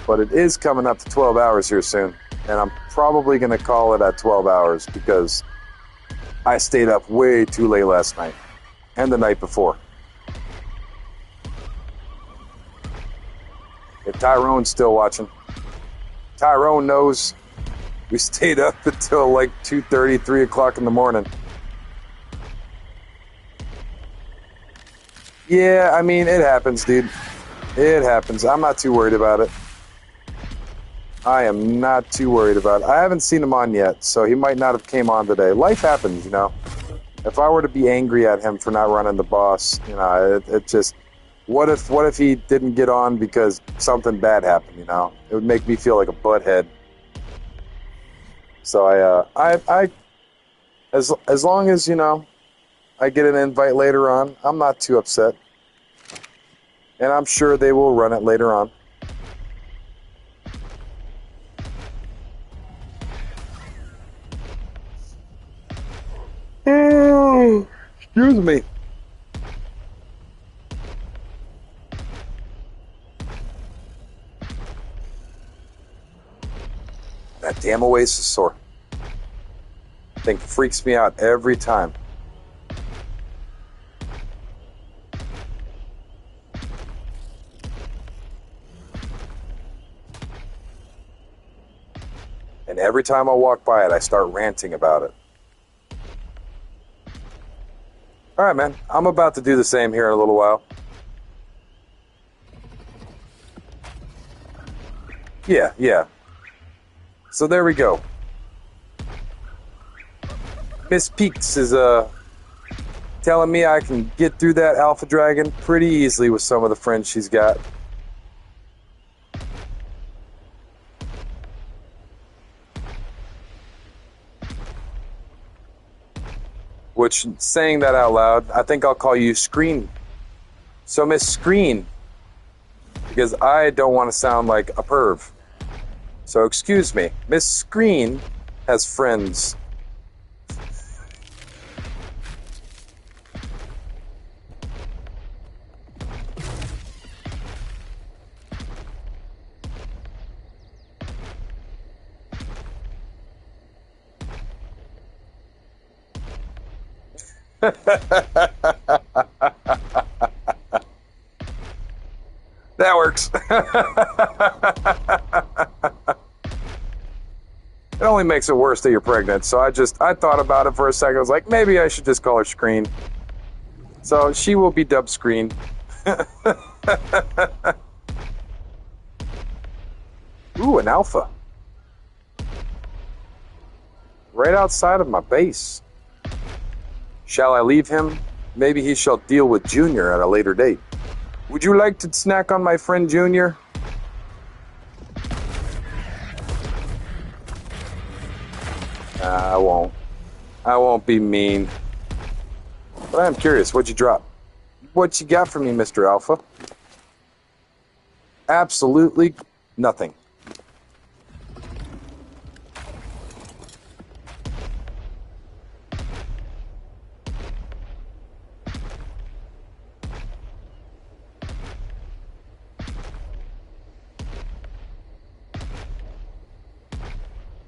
But it is coming up to 12 hours here soon, and I'm probably going to call it at 12 hours because I stayed up way too late last night and the night before. If Tyrone's still watching, Tyrone knows we stayed up until like 2:30, 3 o'clock in the morning. Yeah, I mean, it happens, dude. It happens. I'm not too worried about it. I am not too worried about it. I haven't seen him on yet, so he might not have came on today. Life happens, you know. If I were to be angry at him for not running the boss, you know, it just... What if he didn't get on because something bad happened, you know? It would make me feel like a butthead. So as long as, you know, I get an invite later on, I'm not too upset. And I'm sure they will run it later on. Excuse me. That damn Oasis sword thing freaks me out every time. And every time I walk by it, I start ranting about it. All right, man. I'm about to do the same here in a little while. Yeah. So there we go. Miss Peaks is telling me I can get through that Alpha Dragon pretty easily with some of the friends she's got. Which, saying that out loud, I think I'll call you Screen. So Miss Screen, because I don't want to sound like a perv. So excuse me, Miss Screen has friends. That works. It only makes it worse that you're pregnant. So I thought about it for a second. I was like, maybe I should just call her Screen. So she will be dubbed Screen. Ooh, an alpha. Right outside of my base. Shall I leave him? Maybe he shall deal with Junior at a later date. Would you like to snack on my friend Junior? I won't. I won't be mean. But I am curious, what'd you drop? What you got for me, Mr. Alpha? Absolutely nothing.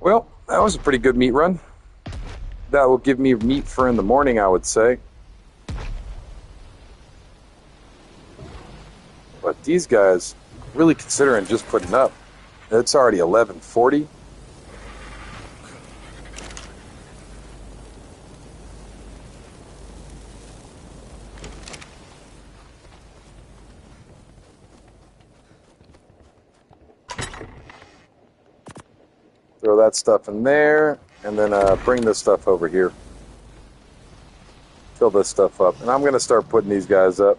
Well, that was a pretty good meat run. That will give me meat for in the morning, I would say. But these guys really considering just putting up. It's already 11:40. Throw that stuff in there, and then bring this stuff over here. Fill this stuff up. And I'm going to start putting these guys up.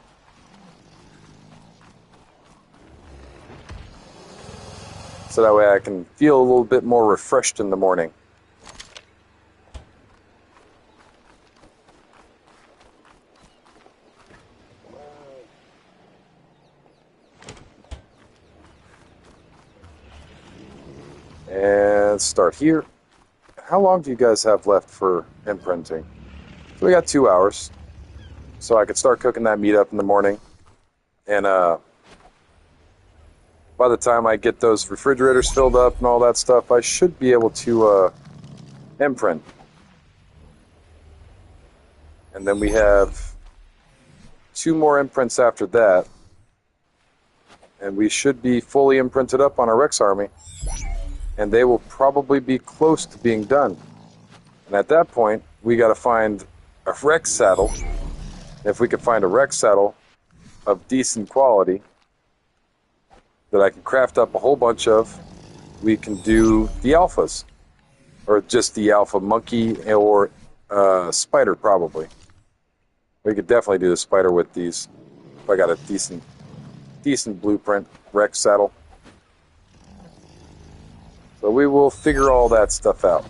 So that way I can feel a little bit more refreshed in the morning. And start here. How long do you guys have left for imprinting? So we got 2 hours. So I could start cooking that meat up in the morning. And by the time I get those refrigerators filled up and all that stuff, I should be able to imprint. And then we have 2 more imprints after that. And we should be fully imprinted up on our Rex army. And they will probably be close to being done. And at that point, we got to find a Rex saddle. If we could find a Rex saddle of decent quality that I can craft up a whole bunch of, we can do the alphas. Or just the alpha monkey or spider, probably. We could definitely do the spider with these. If I got a decent blueprint Rex saddle. So we will figure all that stuff out.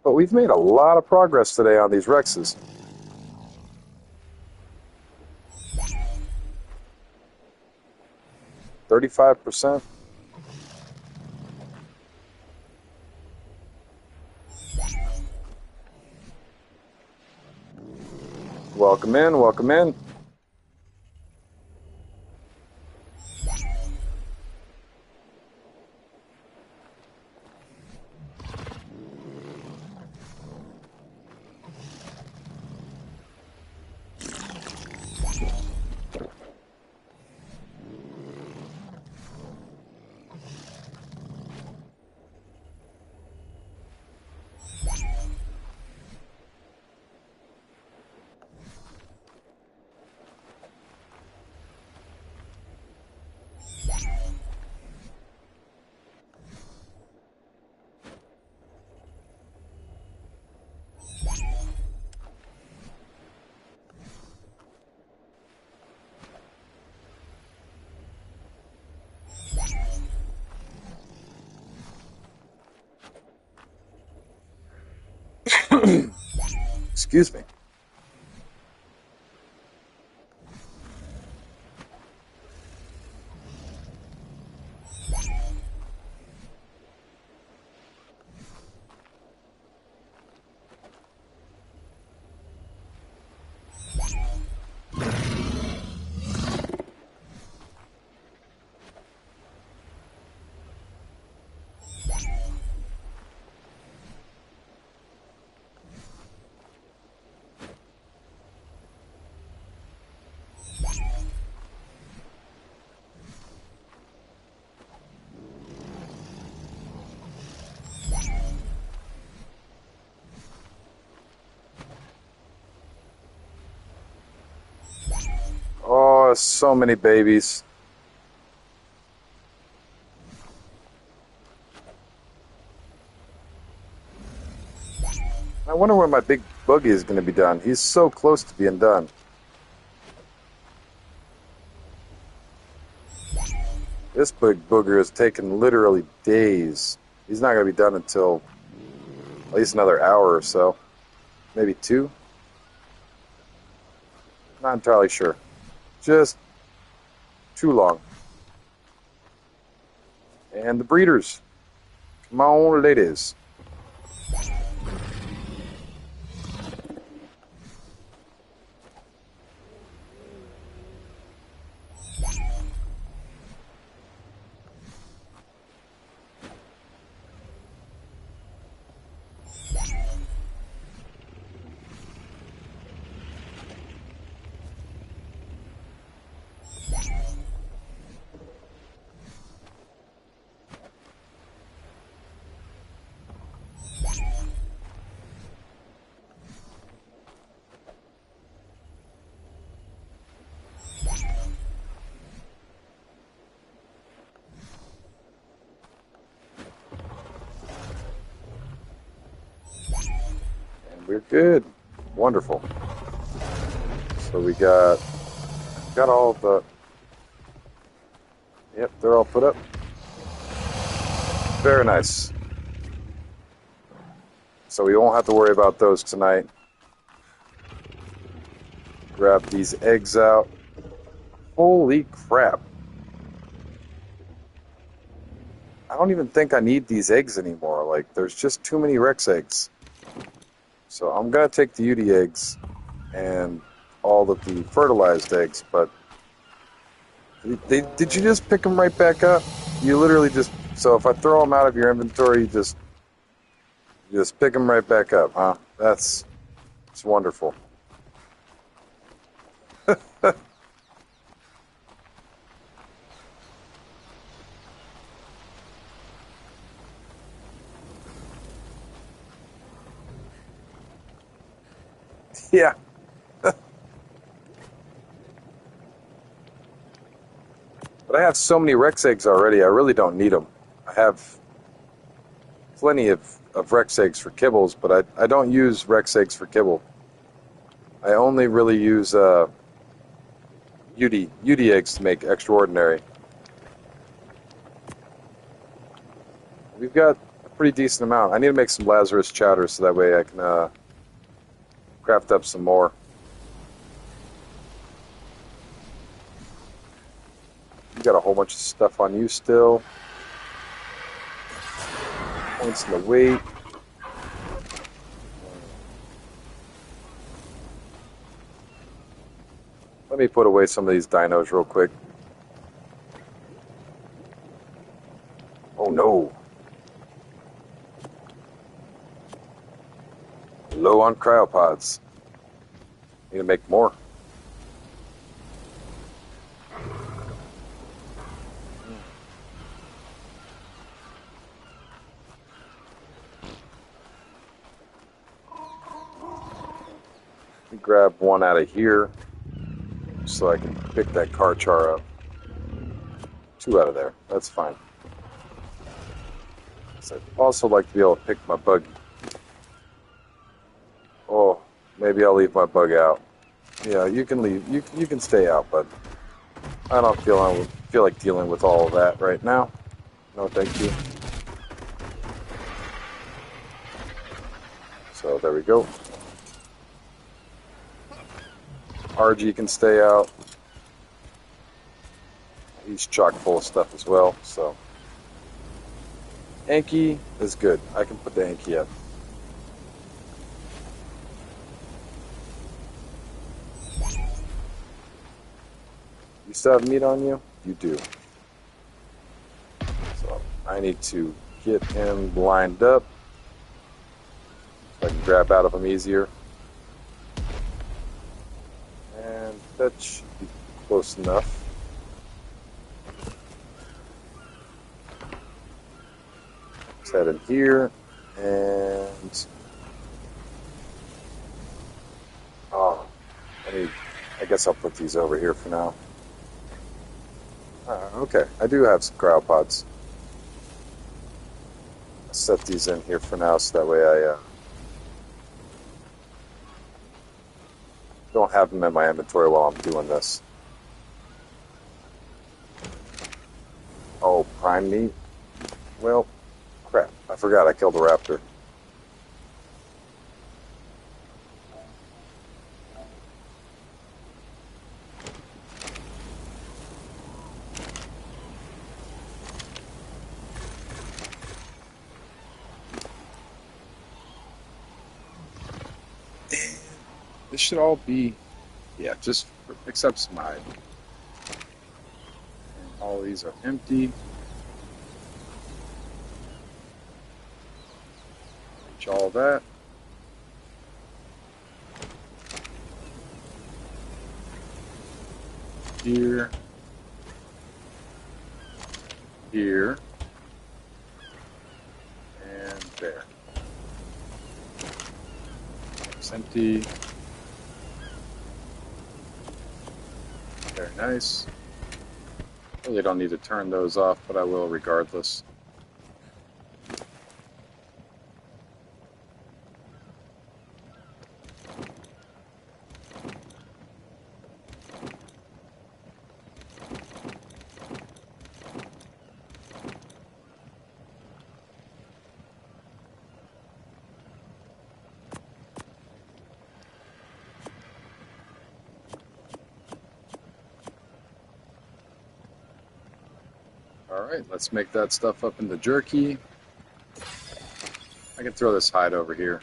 But we've made a lot of progress today on these Rexes. %35%. Welcome in, welcome in. Excuse me. Oh, so many babies. I wonder when my big buggy is going to be done. He's so close to being done. This big booger has taken literally days. He's not going to be done until at least another hour or so. Maybe 2. Not entirely sure. Just too long. And the breeders. Come on, ladies. we're good. Wonderful. So we got all the... Yep, they're all put up. Very nice. So we won't have to worry about those tonight. Grab these eggs out. Holy crap. I don't even think I need these eggs anymore. Like, there's just too many Rex eggs. So I'm going to take the UD eggs and all of the fertilized eggs, but did you just pick them right back up? You literally just... So if I throw them out of your inventory, you just pick them right back up, huh? It's wonderful. Yeah. But I have so many Rex eggs already, I really don't need them. I have plenty of Rex eggs for kibbles, but I don't use Rex eggs for kibble. I only really use UD eggs to make extraordinary. We've got a pretty decent amount. I need to make some Lazarus chowder so that way I can craft up some more. You got a whole bunch of stuff on you still. Points in the weight. Let me put away some of these dinos real quick. Oh no. Low on cryopods. Need to make more. Let me grab one out of here so I can pick that car char up. 2 out of there. That's fine. So I'd also like to be able to pick my buggy. Oh, maybe I'll leave my bug out. Yeah, you can leave. You can stay out, but I don't feel like dealing with all of that right now. No, thank you. So there we go. RG can stay out. He's chock full of stuff as well, so. Anki is good. I can put the Anki up. You still have meat on you? You do. So I need to get him lined up so I can grab out of him easier. And that should be close enough. Let's head in here and I guess I'll put these over here for now. Okay, I do have some cryopods. I'll set these in here for now so that way I don't have them in my inventory while I'm doing this. Oh, prime meat? Well, crap. I forgot I killed a raptor. This should all be, yeah, just except some hide. And all these are empty. Reach all that. Here. Here. And there. It's empty. Very nice. Really don't need to turn those off, but I will regardless. Alright, let's make that stuff up into jerky. I can throw this hide over here.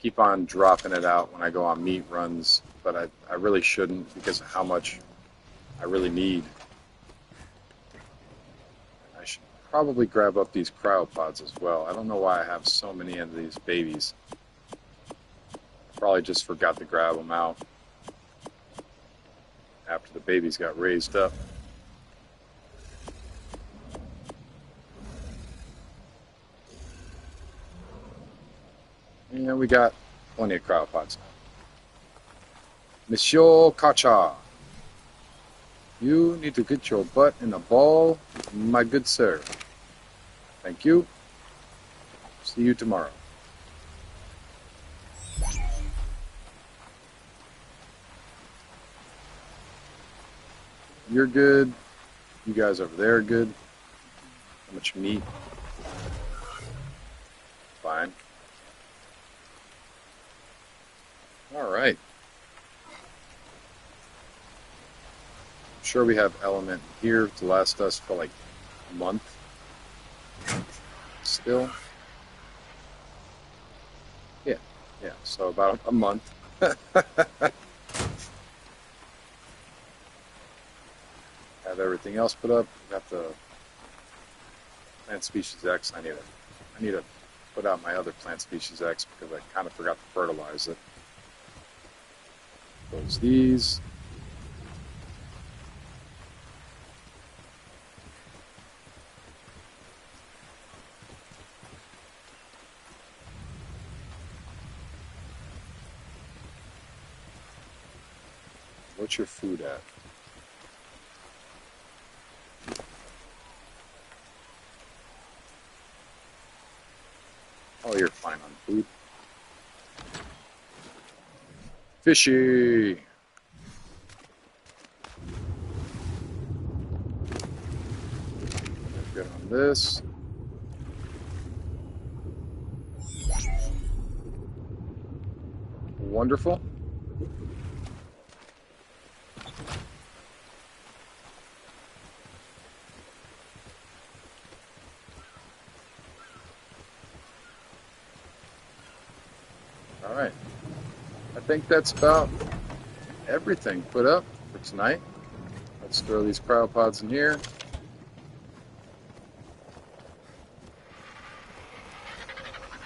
Keep on dropping it out when I go on meat runs, but I really shouldn't because of how much I really need. I should probably grab up these cryopods as well. I don't know why I have so many of these babies. Probably just forgot to grab them out after the babies got raised up. And we got plenty of cryopods. Monsieur Kacha, you need to get your butt in the ball, my good sir. Thank you. See you tomorrow. You're good. You guys over there are good. How much meat? Fine. All right. I'm sure we have element here to last us for like a month. Still. Yeah. So about a month. Have everything else put up. Got the plant species X. I need to put out my other plant species X because I kind of forgot to fertilize it. Close these. What's your food at? Oh, you're fine on food. Fishy! Good on this. Wonderful. All right. I think that's about everything put up for tonight. Let's throw these cryopods in here.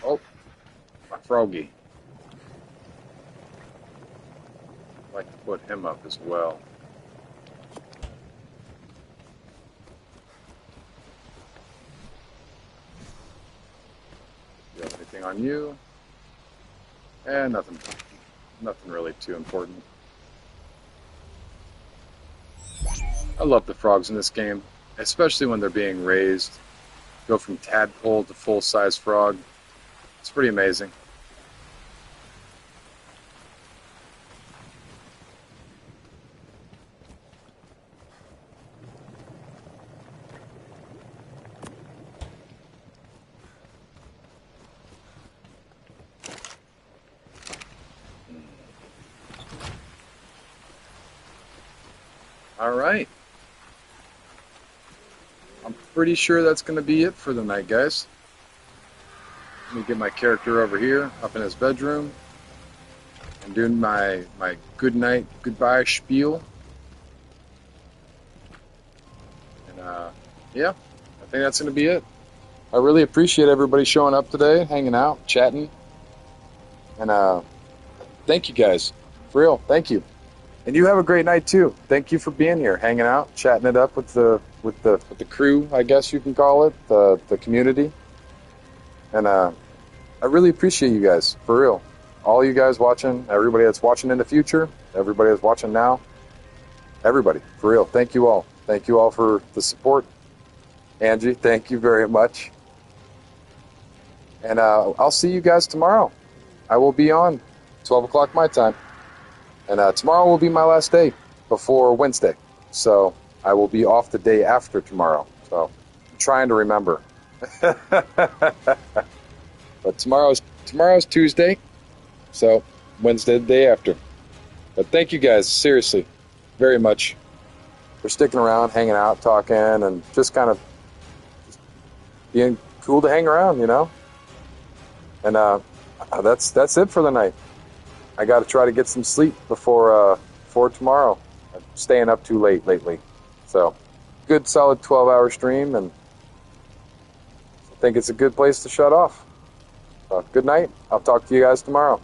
Oh, my froggy. I'd like to put him up as well. You have anything on you? And nothing really too important. I love the frogs in this game, especially when they're being raised. Go from tadpole to full-size frog. It's pretty amazing. All right. I'm pretty sure that's going to be it for the night, guys. Let me get my character over here, up in his bedroom. I'm doing my good night, goodbye spiel. And yeah, I think that's going to be it. I really appreciate everybody showing up today, hanging out, chatting. And thank you guys. For real, thank you. And you have a great night too. Thank you for being here, hanging out, chatting it up with the crew, I guess you can call it, the community. And I really appreciate you guys, for real. All you guys watching, everybody that's watching in the future, everybody that's watching now, everybody, for real. Thank you all. Thank you all for the support. Angie, thank you very much. And I'll see you guys tomorrow. I will be on 12 o'clock my time. And tomorrow will be my last day before Wednesday. So I will be off the day after tomorrow. So I'm trying to remember. But tomorrow's Tuesday. So Wednesday the day after. But thank you guys, seriously, very much for for sticking around, hanging out, talking, and just kind of being cool to hang around, you know. And that's it for the night. I got to try to get some sleep before tomorrow. I'm staying up too late lately, so good solid 12-hour stream, and I think it's a good place to shut off. Good night. I'll talk to you guys tomorrow.